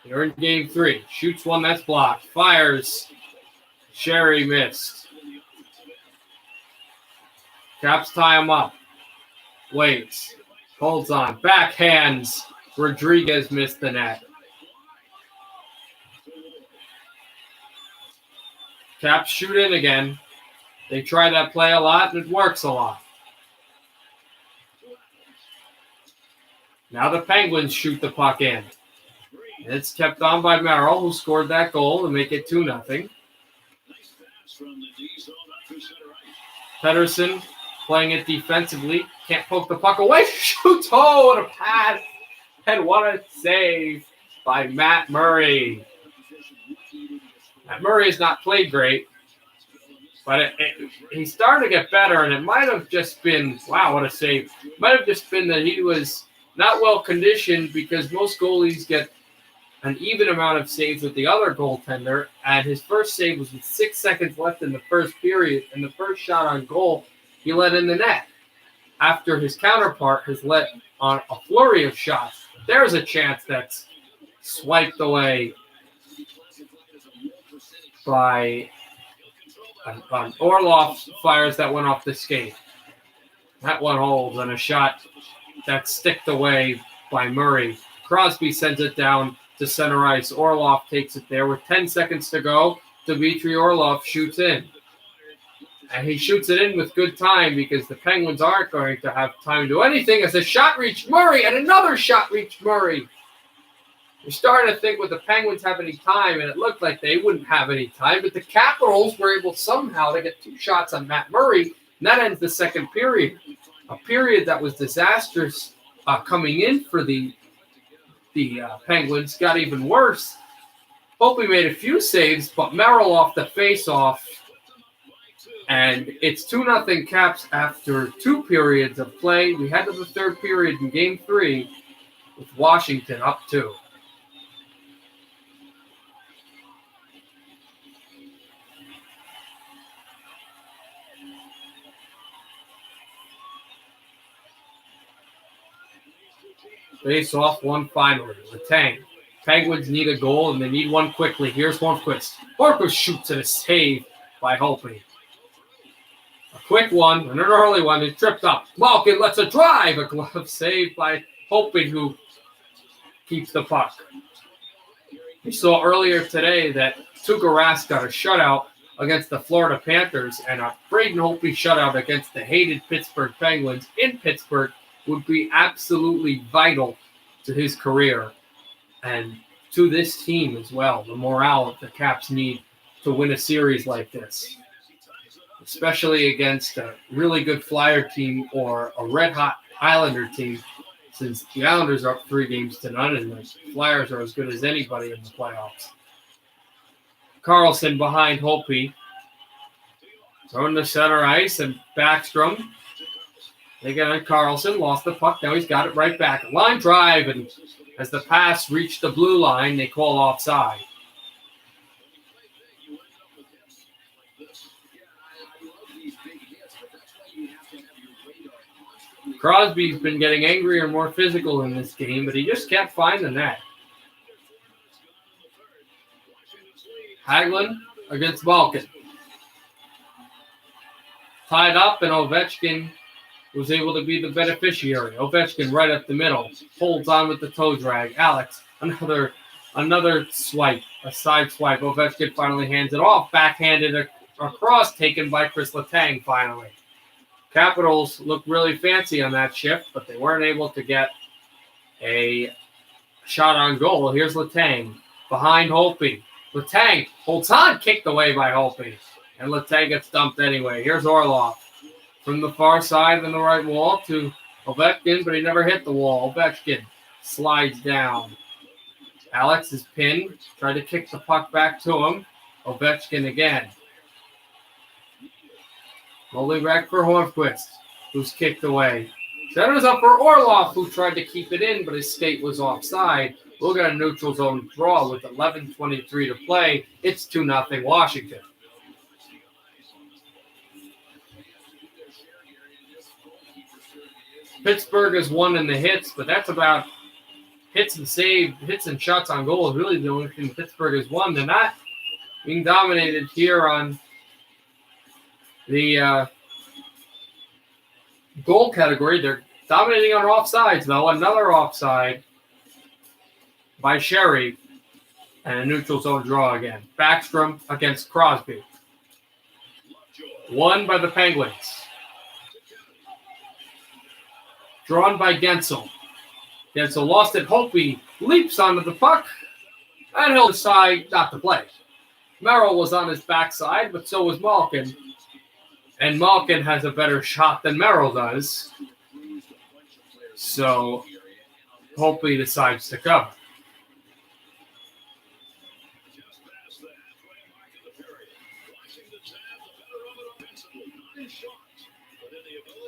They're in Game 3. Shoots one that's blocked. Fires. Sherry missed. Caps tie him up. Waits. Holds on. Backhands. Rodriguez missed the net. Caps shoot in again. They try that play a lot, and it works a lot. Now the Penguins shoot the puck in. And it's kept on by Merrill, who scored that goal to make it 2-0. Pedersen playing it defensively. Can't poke the puck away. Shoots. Oh, what a pass. And what a save by Matt Murray. Matt Murray has not played great, but he started to get better, and it might have just been, wow, what a save. It might have just been that he was not well conditioned, because most goalies get an even amount of saves with the other goaltender, and his first save was with 6 seconds left in the first period, and the first shot on goal, he let in the net. After his counterpart has let on a flurry of shots, there's a chance that's swiped away by Orlov. Fires that one off the skate. That one holds, and a shot that's sticked away by Murray. Crosby sends it down to center ice. Orlov takes it there with 10 seconds to go. Dmitry Orlov shoots in. And he shoots it in with good time, because the Penguins aren't going to have time to do anything, as a shot reached Murray, and another shot reached Murray. You're starting to think, would the Penguins have any time? And it looked like they wouldn't have any time, but the Capitals were able somehow to get 2 shots on Matt Murray, and that ends the second period. A period that was disastrous coming in for the Penguins got even worse. Hope made a few saves, but Merrill off the face-off. And it's 2-0 Caps after 2 periods of play. We head to the third period in Game 3 with Washington up 2. Face off one finally. Letang. Penguins need a goal, and they need one quickly. Here's Hornquist. Hornquist shoots at a save by Holtby. A quick one, and an early one. Is tripped up. Malkin lets a drive. A glove save by Holtby, who keeps the puck. We saw earlier today that Tuukka Rask got a shutout against the Florida Panthers, and a Braden Holtby shutout against the hated Pittsburgh Penguins in Pittsburgh would be absolutely vital to his career and to this team as well. The morale that the Caps need to win a series like this, especially against a really good Flyer team or a red-hot Islander team, since the Islanders are up 3-0 and the Flyers are as good as anybody in the playoffs. Carlson behind Holtby. Throwing to center ice, and Backstrom. They get on Carlson, lost the puck. Now he's got it right back. Line drive, and as the pass reached the blue line, they call offside. Crosby's been getting angrier and more physical in this game, but he just can't find the net. Hagelin against Malkin. Tied up, and Ovechkin was able to be the beneficiary. Ovechkin right up the middle. Holds on with the toe drag. Alex, another swipe, a side swipe. Ovechkin finally hands it off. Backhanded across, taken by Chris Letang finally. Capitals looked really fancy on that shift, but they weren't able to get a shot on goal. Here's Letang behind Holtby. Letang holds on, kicked away by Holtby. And Letang gets dumped anyway. Here's Orlov. From the far side on the right wall to Ovechkin, but he never hit the wall. Ovechkin slides down. Alex is pinned. Tried to kick the puck back to him. Ovechkin again. Rolling back for Hornquist, who's kicked away. Centers up for Orlov, who tried to keep it in, but his skate was offside. We'll get a neutral zone draw with 11:23 to play. It's 2-0 Washington. Pittsburgh has won in the hits, but that's about hits and shots on goal is really the only thing Pittsburgh has won. They're not being dominated here on the goal category, they're dominating on offsides, though. Another offside by Sherry. And a neutral zone draw again. Backstrom against Crosby. Won by the Penguins. Drawn by Gensel. Gensel lost it. Holtby leaps onto the puck. And he'll decide not to play. Merrill was on his backside, but so was Malkin. And Malkin has a better shot than Merrill does. So Holtby decides to cover.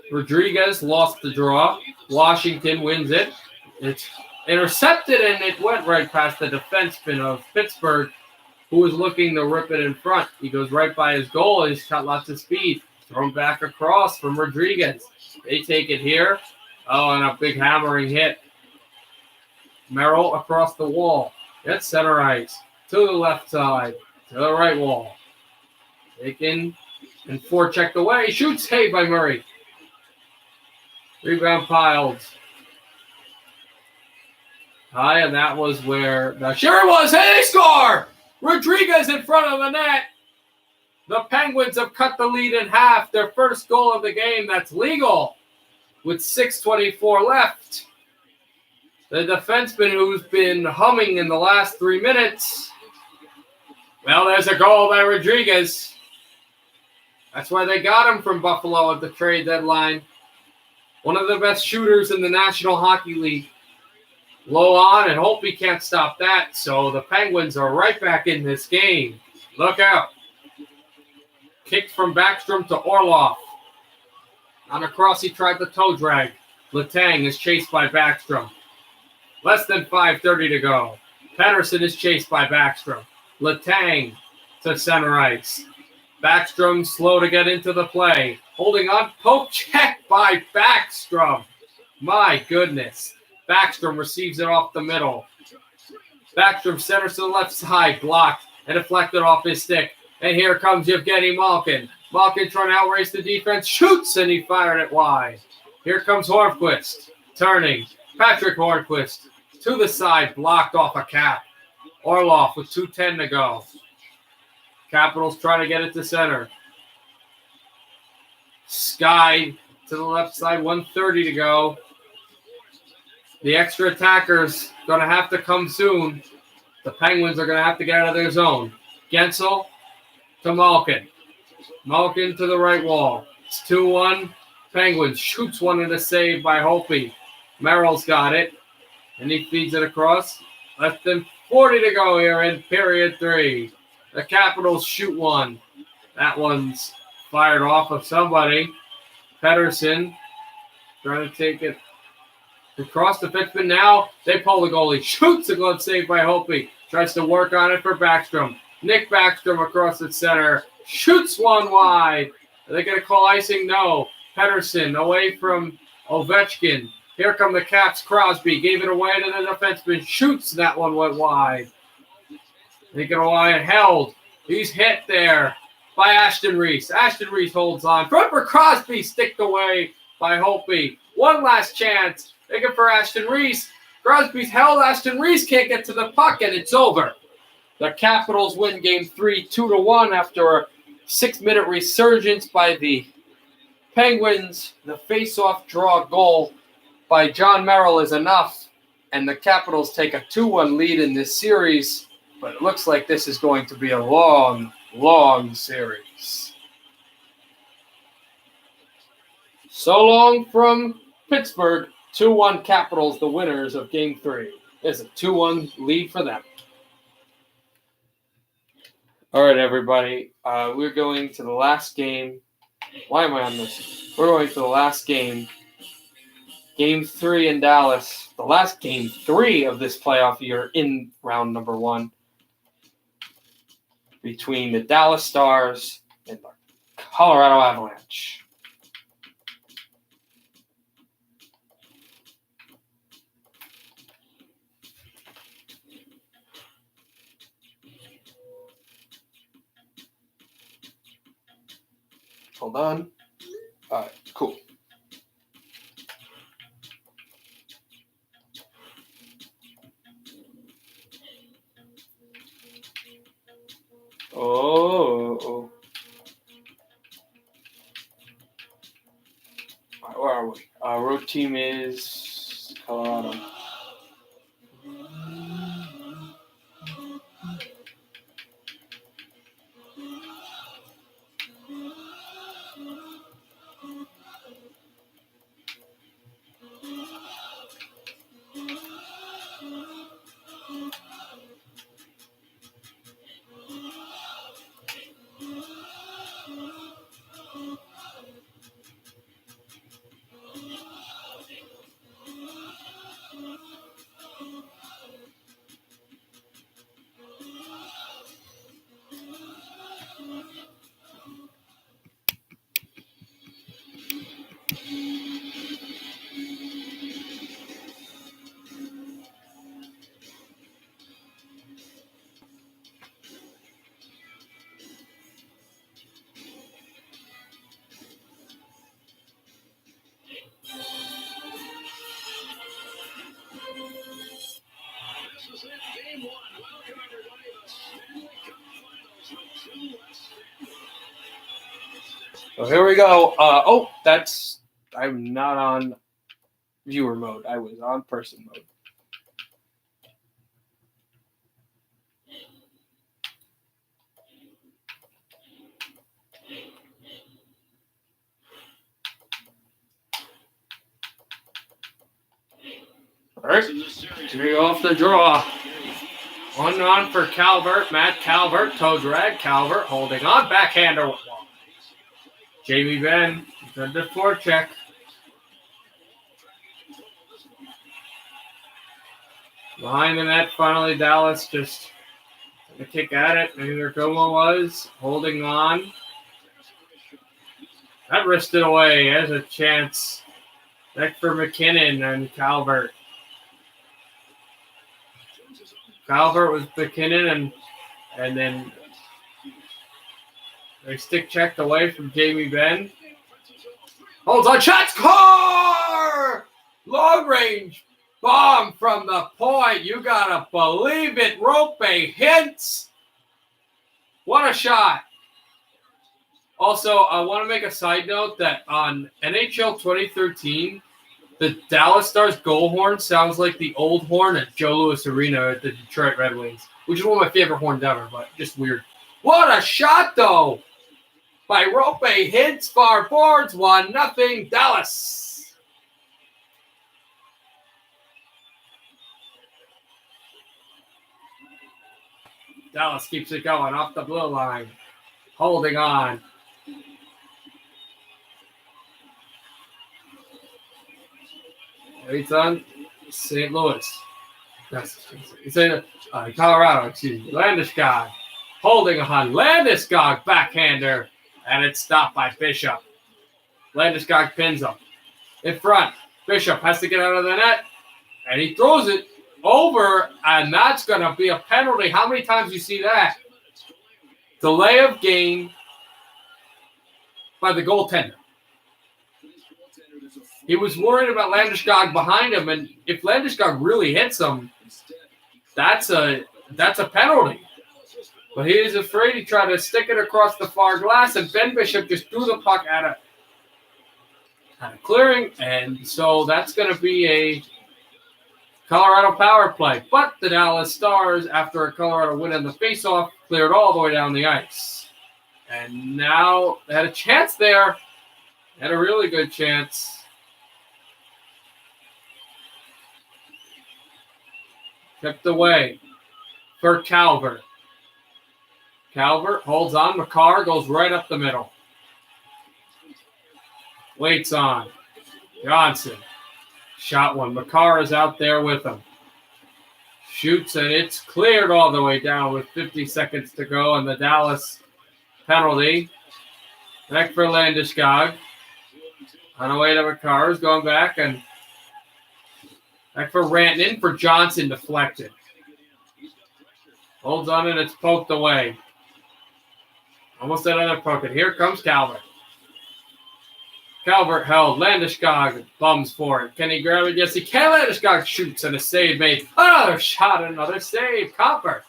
Rodriguez lost the draw. Washington wins it. It's intercepted, and it went right past the defenseman of Pittsburgh, who was looking to rip it in front. He goes right by his goal. He's got lots of speed. Thrown back across from Rodriguez. They take it here. Oh, and a big hammering hit. Merrill across the wall. Gets center ice. To the left side. To the right wall. Taken and forechecked away. Shoots saved by Murray. Rebound piled high, and that was where the Sherry was. Hey, they score! Rodriguez in front of the net. The Penguins have cut the lead in half. Their first goal of the game. That's legal with 6:24 left. The defenseman who's been humming in the last 3 minutes. Well, there's a goal by Rodriguez. That's why they got him from Buffalo at the trade deadline. One of the best shooters in the National Hockey League. Low on, and Holtby can't stop that. So the Penguins are right back in this game. Look out. Kicked from Backstrom to Orlov. On a cross, he tried the toe drag. Letang is chased by Backstrom. Less than 5:30 to go. Pettersson is chased by Backstrom. Letang to center ice. Backstrom slow to get into the play. Holding on, poke check by Backstrom. My goodness. Backstrom receives it off the middle. Backstrom centers to the left side, blocked and deflected off his stick. And here comes Evgeny Malkin. Malkin trying to outrace the defense, shoots, and he fired it wide. Here comes Hornquist, turning. Patrick Hornquist to the side, blocked off a cap. Orlov with 2:10 to go. Capitals trying to get it to center. Sky to the left side, 1:30 to go. The extra attackers going to have to come soon. The Penguins are going to have to get out of their zone. Gensel to Malkin. Malkin to the right wall. It's 2-1. Penguins shoots one in a save by Holtby. Merrill's got it. And he feeds it across. Less than 40 to go here in period 3. The Capitals shoot one. That one's fired off of somebody. Pettersson trying to take it across the pitchman. Now they pull the goalie. Shoots a glove save by Holtby. Tries to work on it for Backstrom. Nick Backstrom across the center. Shoots one wide. Are they going to call icing? No. Pettersson away from Ovechkin. Here come the Caps. Crosby gave it away to the defenseman. Shoots. That one went wide. Taken away and held. He's hit there by Ashton Reese. Ashton Reese holds on. Front for Crosby. Sticked away by Holtby. One last chance. Taken for Ashton Reese. Crosby's held. Ashton Reese can't get to the puck, and it's over. The Capitals win Game 3 2-1 after a 6-minute resurgence by the Penguins. The face-off draw goal by John Merrill is enough, and the Capitals take a 2-1 lead in this series. But it looks like this is going to be a long, long series. So long from Pittsburgh. 2-1 Capitals, the winners of Game 3. It's a 2-1 lead for them. All right, everybody. We're going to the last game. Why am I on this? We're going to the last game. Game 3 in Dallas. The last Game 3 of this playoff year in round number 1. Between the Dallas Stars and the Colorado Avalanche. Hold on. All right, cool. Oh. Where are we? Road team is Colorado. So here we go. I'm not on viewer mode. I was on person mode. All right, three off the draw. 1-on for Calvert. Matt Calvert, toe drag. Calvert holding on. Backhander. Jamie Benn, the forecheck. Behind the net, finally Dallas just a kick at it. Maybe their Como was holding on. That wristed away. Has a chance. Back for McKinnon and Calvert. Calvert was McKinnon and then they stick checked away from Jamie Benn. Holds on, shot, score! Long range bomb from the point. You gotta believe it. Rope hints. What a shot. Also, I want to make a side note that on NHL 2013, the Dallas Stars goal horn sounds like the old horn at Joe Louis Arena at the Detroit Red Wings, which is one of my favorite horns ever, but just weird. What a shot, though, by Rope Hintz, far boards, 1-0 Dallas. Dallas keeps it going off the blue line, holding on. It's on St. Louis. It's in Colorado, excuse me. Landeskog holding on. Landeskog backhander, and it's stopped by Bishop. Landeskog pins him. In front, Bishop has to get out of the net, and he throws it over, and that's going to be a penalty. How many times you see that? Delay of game by the goaltender. He was worried about Landeskog behind him, and if Landeskog really hits him, that's a penalty. But he is afraid. He tried to stick it across the far glass, and Ben Bishop just threw the puck out of clearing, and so that's going to be a Colorado power play. But the Dallas Stars, after a Colorado win on the faceoff, cleared all the way down the ice. And now they had a chance there. Had a really good chance. Kept away for Calvert. Calvert holds on. McCarr goes right up the middle. Waits on. Johnson. Shot one. McCarr is out there with him. Shoots, and it's cleared all the way down with 50 seconds to go, and the Dallas penalty. Back for Landeskog. On the way to McCarr is going back, and back for Rantanen for Johnson, deflected. Holds on, and it's poked away. Almost another poke, and here comes Calvert. Calvert held. Landeskog bums for it. Can he grab it? Yes, he can. Landeskog shoots, and a save made. Another shot, another save. Copper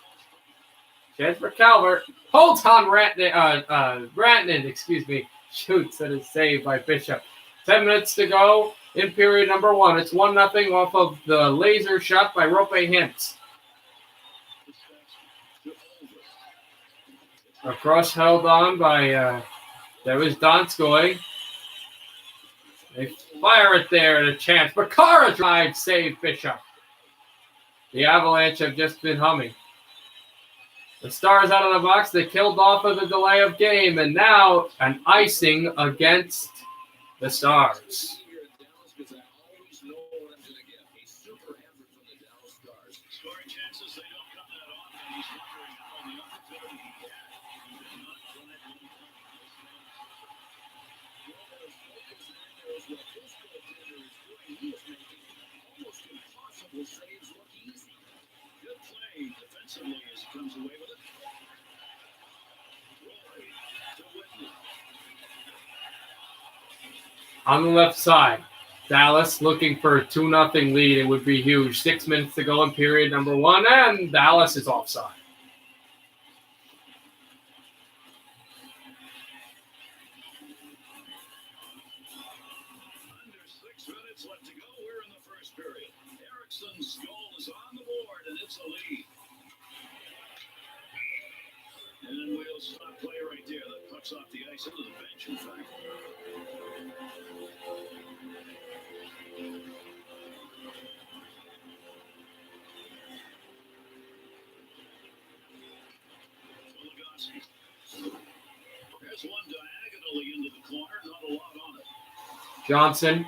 Chance for Calvert. Holds on Rantanen, excuse me. Shoots and is saved by Bishop. 10 minutes to go in period number 1. It's 1-0 off of the laser shot by Rope Hintz. Across held on by, there was Donskoy. They fire it there at a chance. Makara drive, save Bishop. The Avalanche have just been humming. The Stars out of the box. They killed off of the delay of game, and now an icing against the Stars. On the left side, Dallas looking for a 2-0 lead. It would be huge. 6 minutes to go in period number 1, and Dallas is offside. Under 6 minutes left to go. We're in the first period. Ericsson's goal is on the board, and it's a lead. And we'll stop play right there. That pucks off the ice into the bench, in fact. There's one diagonally into the corner, not a lot on it. Johnson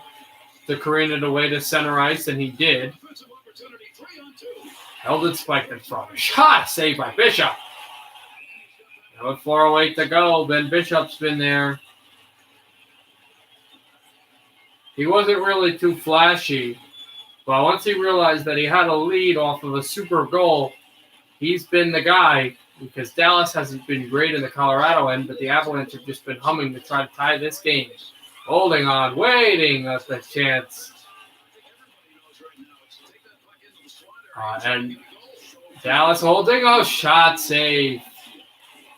to careen it away to center ice, and he did. Offensive opportunity, 3-on-2. Held it spiked in front. Shot saved by Bishop. Now with 4:08 to go, Ben Bishop's been there. He wasn't really too flashy, but once he realized that he had a lead off of a super goal, he's been the guy, because Dallas hasn't been great in the Colorado end, but the Avalanche have just been humming to try to tie this game. Holding on, waiting at the chance. And Dallas holding. Oh, shot save.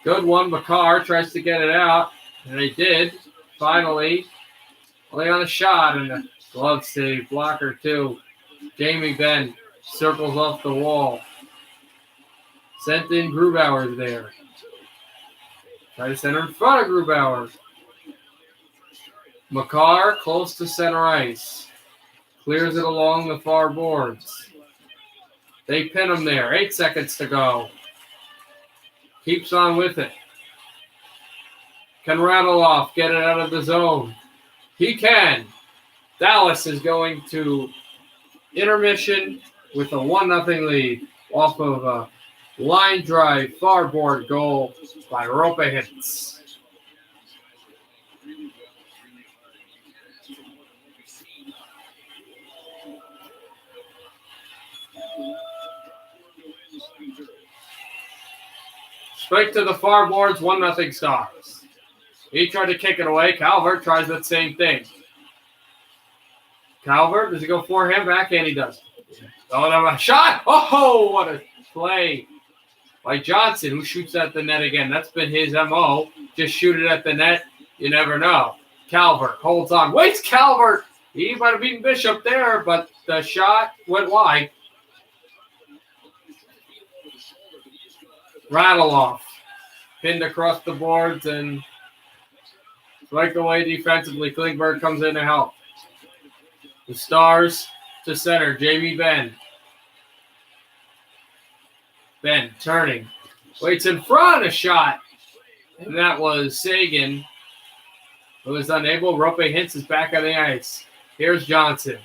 Good one. Makar tries to get it out, and he did. Finally, only on a shot, and a glove save. Blocker, too. Jamie Benn circles off the wall. Sent in Grubauer there. Try to center in front of Grubauer. Makar close to center ice. Clears it along the far boards. They pin him there. 8 seconds to go. Keeps on with it. Can Radulov get it out of the zone? He can. Dallas is going to intermission with a 1-0 lead off of a line drive, far board goal by Rope Hintz. Straight to the far boards, 1-0 Stars. He tried to kick it away. Calvert tries that same thing. Calvert, does he go forehand, backhand? He does. Oh, no, a shot! Oh, what a play by Johnson, who shoots at the net again. That's been his MO. Just shoot it at the net. You never know. Calvert holds on. Waits Calvert. He might have beaten Bishop there, but the shot went wide. Radulov pinned across the boards and right away defensively. Klingberg comes in to help. The Stars to center. Jamie Benn. Benn turning. Waits in front. A shot. And that was Sagan, who was unable. Rope Hintz is back on the ice. Here's Johnson.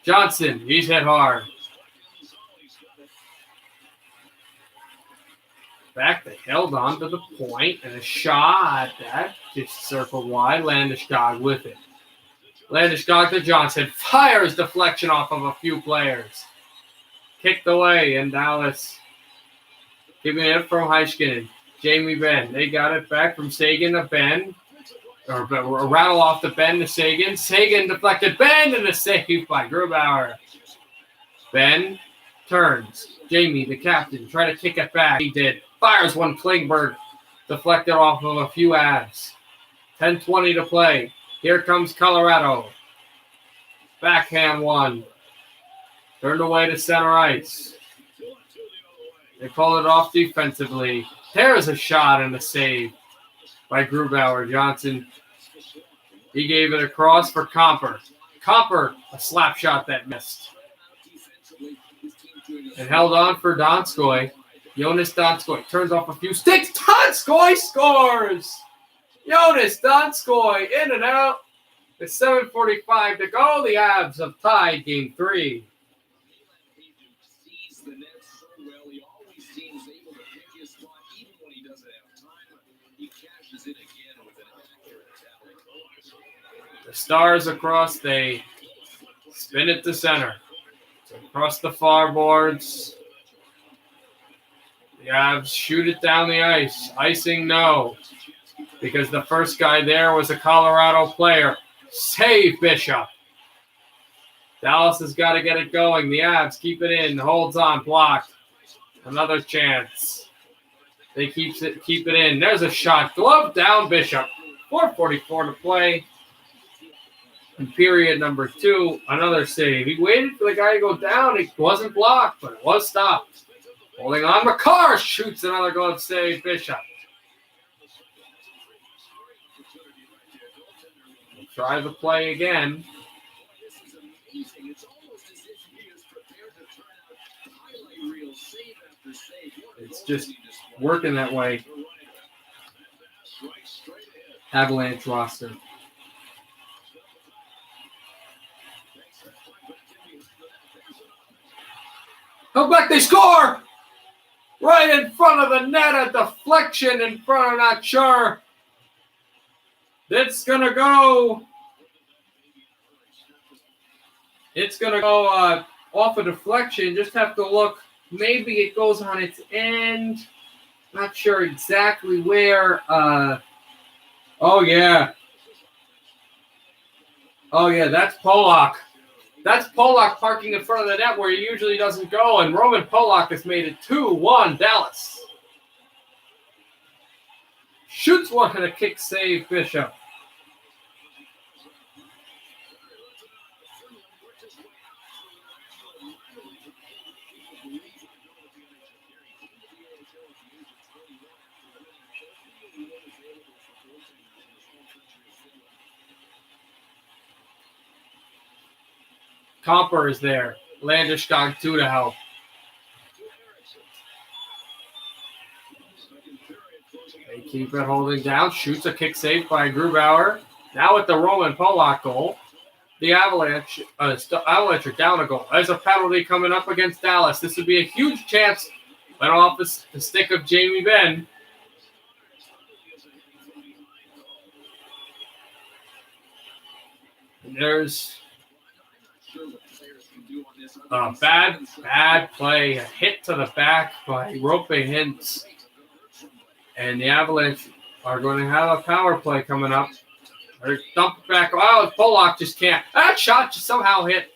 Johnson, he's hit hard. Back, they held on to the point, and a shot that just circled wide. Landeskog with it. Landeskog to Johnson. Fires deflection off of a few players. Kicked away, and Dallas giving it from Heiskanen. Jamie Benn. They got it back from Sagan to Benn. Or rattle off the Benn to Sagan. Sagan deflected. Benn and a save by Grubauer. Benn turns. Jamie, the captain, try to kick it back. He did. Fires one. Klingberg deflected off of a few abs. 10:20 to play. Here comes Colorado. Backhand one. Turned away to center ice. They call it off defensively. There's a shot and a save by Grubauer. Johnson, he gave it across for Comper. Comper, a slap shot that missed. And held on for Donskoy. Jonas Donskoy turns off a few sticks. Donskoy scores! Jonas Donskoy in and out. With 7:45 to go, the Avs have tied game 3. The Stars across, they spin it to center. So across the far boards. The Avs shoot it down the ice. Icing, no. Because the first guy there was a Colorado player. Save Bishop. Dallas has got to get it going. The Avs keep it in. Holds on. Blocked. Another chance. They keep it in. There's a shot. Glove down Bishop. 4:44 to play. In period number 2, another save. He waited for the guy to go down. It wasn't blocked, but it was stopped. Holding on. McCarr shoots another glove save. Bishop. We'll try the play again. It's just working that way. Avalanche roster. Come back, they score! Right in front of the net, a deflection in front of, not sure. It's going to go. It's going to go off a deflection. Just have to look. Maybe it goes on its end. Not sure exactly where. Oh, yeah. Oh, yeah, that's Polak. That's Polak parking in front of the net where he usually doesn't go, and Roman Polak has made it 2-1 Dallas. Shoots one and a kick save, Bishop. Comper is there. Landeskog too to help. They keep it holding down. Shoots a kick save by Grubauer. Now with the Roman Polak goal, the Avalanche are down a goal. There's a penalty coming up against Dallas. This would be a huge chance. Went off the stick of Jamie Benn. And there's a bad play. A hit to the back by Rope Hintz. And the Avalanche are going to have a power play coming up. They're dumped back. Oh, Polak just can't. That shot just somehow hit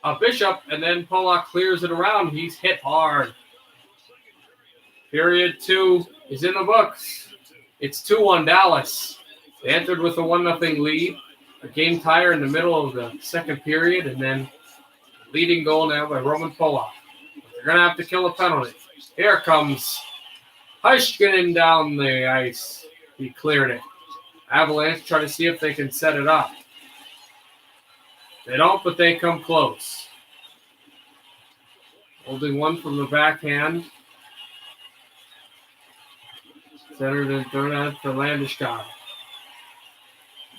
a Bishop, and then Polak clears it around. He's hit hard. Period 2 is in the books. It's 2-1 Dallas. They entered with a 1-0 lead. A game tire in the middle of the second period, and then leading goal now by Roman Polak. They're going to have to kill a penalty. Here comes Heiskanen down the ice. He cleared it. Avalanche try to see if they can set it up. They don't, but they come close. Holding one from the backhand. Centered and thrown out for Landeskog.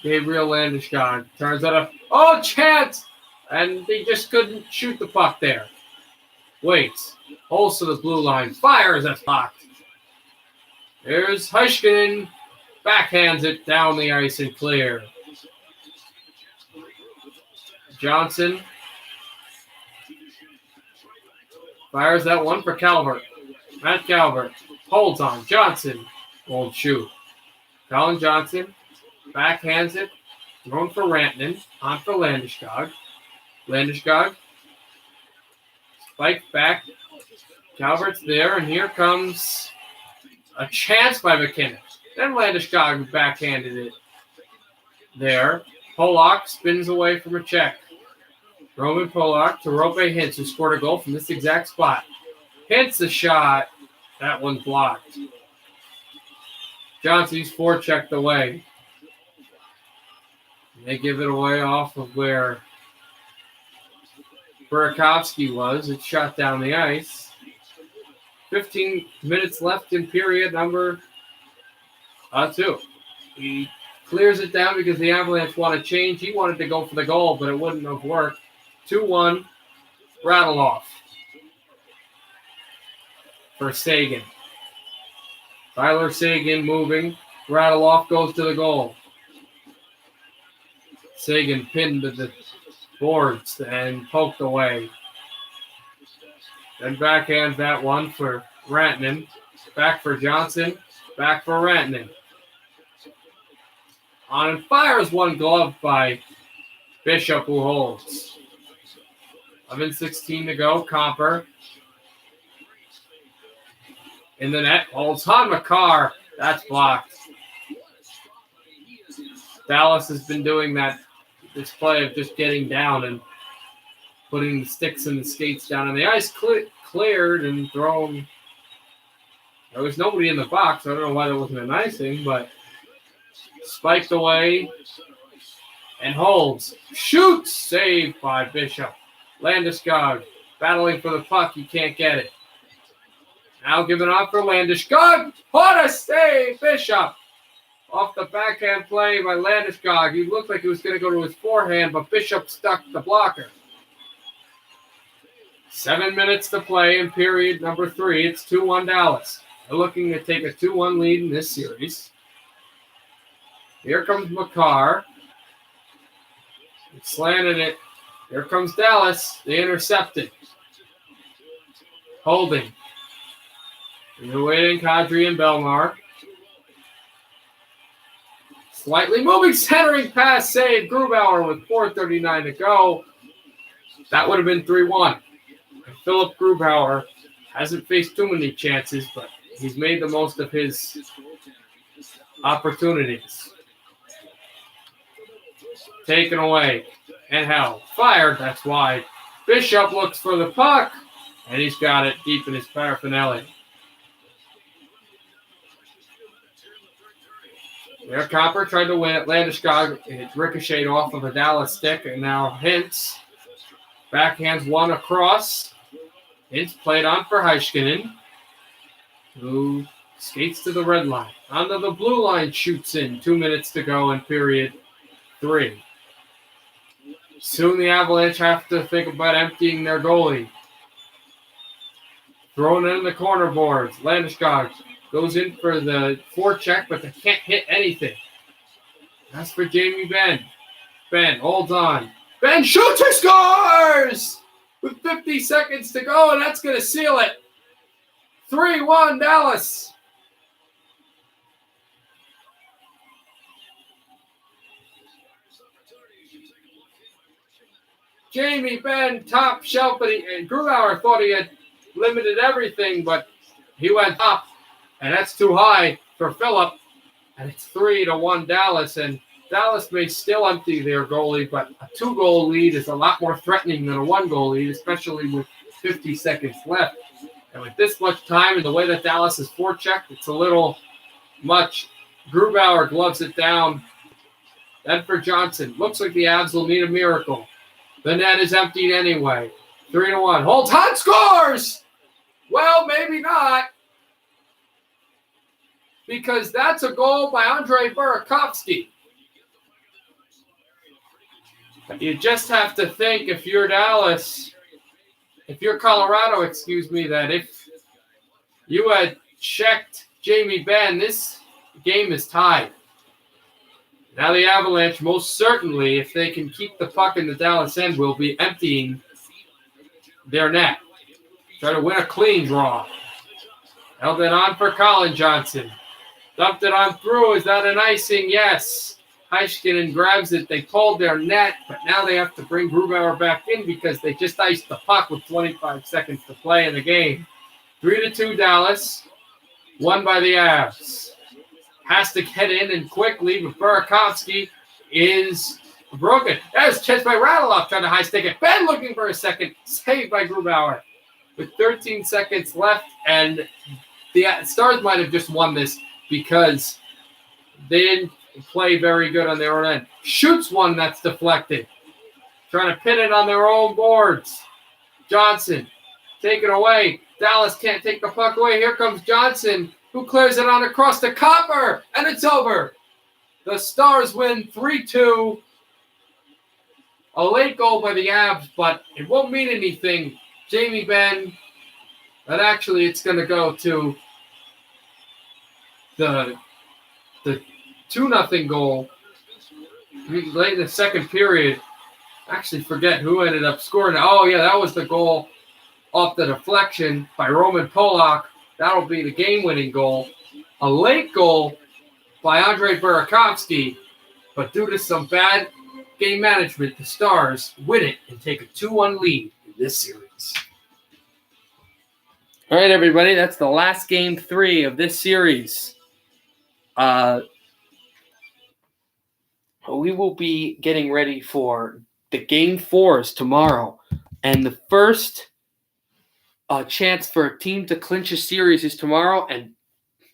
Gabriel Landeskog turns out a chance! And they just couldn't shoot the puck there. Waits. Holds to the blue line. Fires at blocked. There's Heiskanen. Backhands it down the ice and clear. Johnson. Fires that one for Calvert. Matt Calvert. Holds on. Johnson won't shoot. Colin Johnson. Backhands it. Thrown for Rantanen. On for Landeskog. Landeskog. Spike back. Calvert's there, and here comes A chance by McKinnon. Then Landeskog backhanded it there. Polak spins away from a check. Roman Polak to Rope Hintz, who scored a goal from this exact spot. Hintz a shot. That one's blocked. Johnson's forechecked away. They give it away off of where Burakovsky was. It's shot down the ice. 15 minutes left in period number 2. He clears it down because the Avalanche want to change. He wanted to go for the goal, but it wouldn't have worked. 2-1, rattle off for Sagan. Tyler Sagan moving. Rattle off goes to the goal. Sagan pinned to the boards and poked away. Then backhands that one for Rantanen. Back for Johnson. Back for Rantanen. On and fires one glove by Bishop, who holds. 11:16 to go. Comper. In the net. Holds on Makar. That's blocked. Dallas has been doing that display of just getting down and putting the sticks and the skates down on the ice. Cleared and thrown. There was nobody in the box. I don't know why there wasn't an icing, but spiked away and holds. Shoots! Saved by Bishop. Landeskog battling for the puck. He can't get it. Now giving up for Landeskog. What a save! Bishop. Off the backhand play by Landeskog. He looked like he was going to go to his forehand, but Bishop stuck the blocker. 7 minutes to play in period number 3. It's 2-1 Dallas. They're looking to take a 2-1 lead in this series. Here comes Makar. Slanted it. Here comes Dallas. They intercept it. Holding. They're waiting Kadri and Belmar. Slightly moving, centering pass save. Grubauer with 4:39 to go. That would have been 3-1. Philip Grubauer hasn't faced too many chances, but he's made the most of his opportunities. Taken away and held. Fired, that's why. Bishop looks for the puck, and he's got it deep in his paraphernalia. There, Copper tried to win it. Landeskog, it ricocheted off of a Dallas stick, and now Hintz backhands one across. Hintz played on for Heiskanen, who skates to the red line. Onto the blue line, shoots in. 2 minutes to go in period 3. Soon the Avalanche have to think about emptying their goalie. Thrown in the corner boards. Landeskog goes in for the forecheck, but they can't hit anything. That's for Jamie Benn. Benn holds on. Benn shoots and scores! With 50 seconds to go, and that's going to seal it. 3-1 Dallas. Jamie Benn, top shelf, but Grubauer thought he had limited everything, but he went up. And that's too high for Phillip. And it's 3-1 Dallas. And Dallas may still empty their goalie, but a 2-goal lead is a lot more threatening than a 1-goal lead, especially with 50 seconds left. And with this much time and the way that Dallas is forechecked, it's a little much. Grubauer gloves it down. Then for Johnson. Looks like the Avs will need a miracle. The net is emptied anyway. 3-1. Holds on, scores! Well, maybe not. Because that's a goal by Andrei Burakovsky. You just have to think if you're Dallas, if you're Colorado, that if you had checked Jamie Benn, this game is tied. Now the Avalanche, most certainly, if they can keep the puck in the Dallas end, will be emptying their net. Try to win a clean draw. Held it on for Colin Johnson. Dumped it on through. Is that an icing? Yes. Heiskanen grabs it. They pulled their net, but now they have to bring Grubauer back in because they just iced the puck with 25 seconds to play in the game. 3-2 Dallas. Won by the Avs. Has to get in and quickly, but Burakovsky is broken. That's chance by Radulov trying to high stick it. Ben looking for a second. Saved by Grubauer. With 13 seconds left, and the Stars might have just won this because they didn't play very good on their own end. Shoots one that's deflected. Trying to pin it on their own boards. Johnson, take it away. Dallas can't take the puck away. Here comes Johnson, who clears it on across the copper, and it's over. The Stars win 3-2. A late goal by the Avs, but it won't mean anything. Jamie Benn, but actually it's going to go to the 2-0 goal. Late in the second period. Actually forget who ended up scoring. Oh, yeah, that was the goal off the deflection by Roman Polak. That'll be the game-winning goal. A late goal by Andrei Burakovsky, but due to some bad game management, the Stars win it and take a 2-1 lead in this series. All right, everybody, that's the last game 3 of this series. We will be getting ready for the game 4s tomorrow, and the first chance for a team to clinch a series is tomorrow, and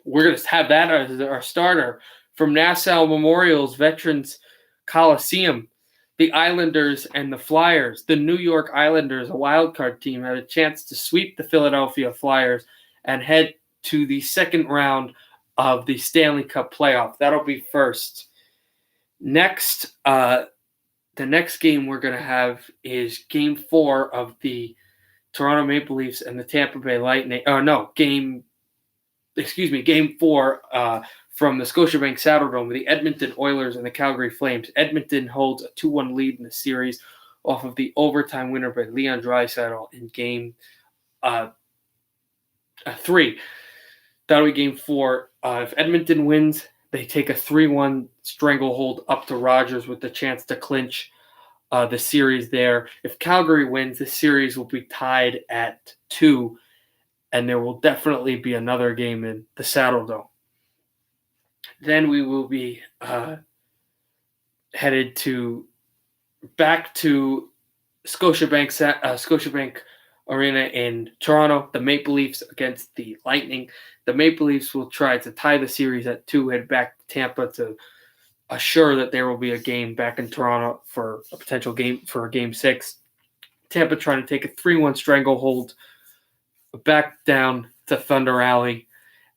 we're going to have that as our starter from Nassau Memorial's Veterans Coliseum. The Islanders and the Flyers, the New York Islanders, a wild card team, had a chance to sweep the Philadelphia Flyers and head to the second round of the Stanley Cup playoff. That'll be first. Next, the next game we're going to have is Game 4 of the Toronto Maple Leafs and the Tampa Bay Lightning. Game 4 from the Scotiabank Saddledome with the Edmonton Oilers and the Calgary Flames. Edmonton holds a 2-1 lead in the series off of the overtime winner by Leon Draisaitl in Game 3. That'll be Game 4. If Edmonton wins, they take a 3-1 stranglehold up to Rogers with the chance to clinch the series there. If Calgary wins, the series will be tied at 2, and there will definitely be another game in the Saddledome. Then we will be headed back to Scotiabank Arena in Toronto. The Maple Leafs against the Lightning. The Maple Leafs will try to tie the series at 2, head back to Tampa to assure that there will be a game back in Toronto for a potential game for Game 6. Tampa trying to take a 3-1 stranglehold back down to Thunder Alley.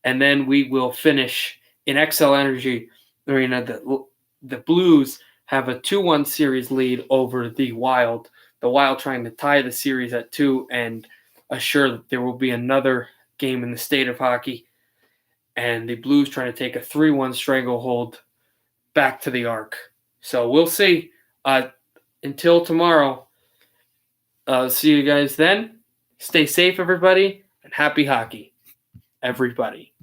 And then we will finish in XL Energy Arena. The Blues have a 2-1 series lead over the Wild. The Wild trying to tie the series at 2 and assure that there will be another game in the state of hockey. And the Blues trying to take a 3-1 stranglehold back to the Arc. So we'll see. Until tomorrow, see you guys then. Stay safe, everybody, and happy hockey, everybody.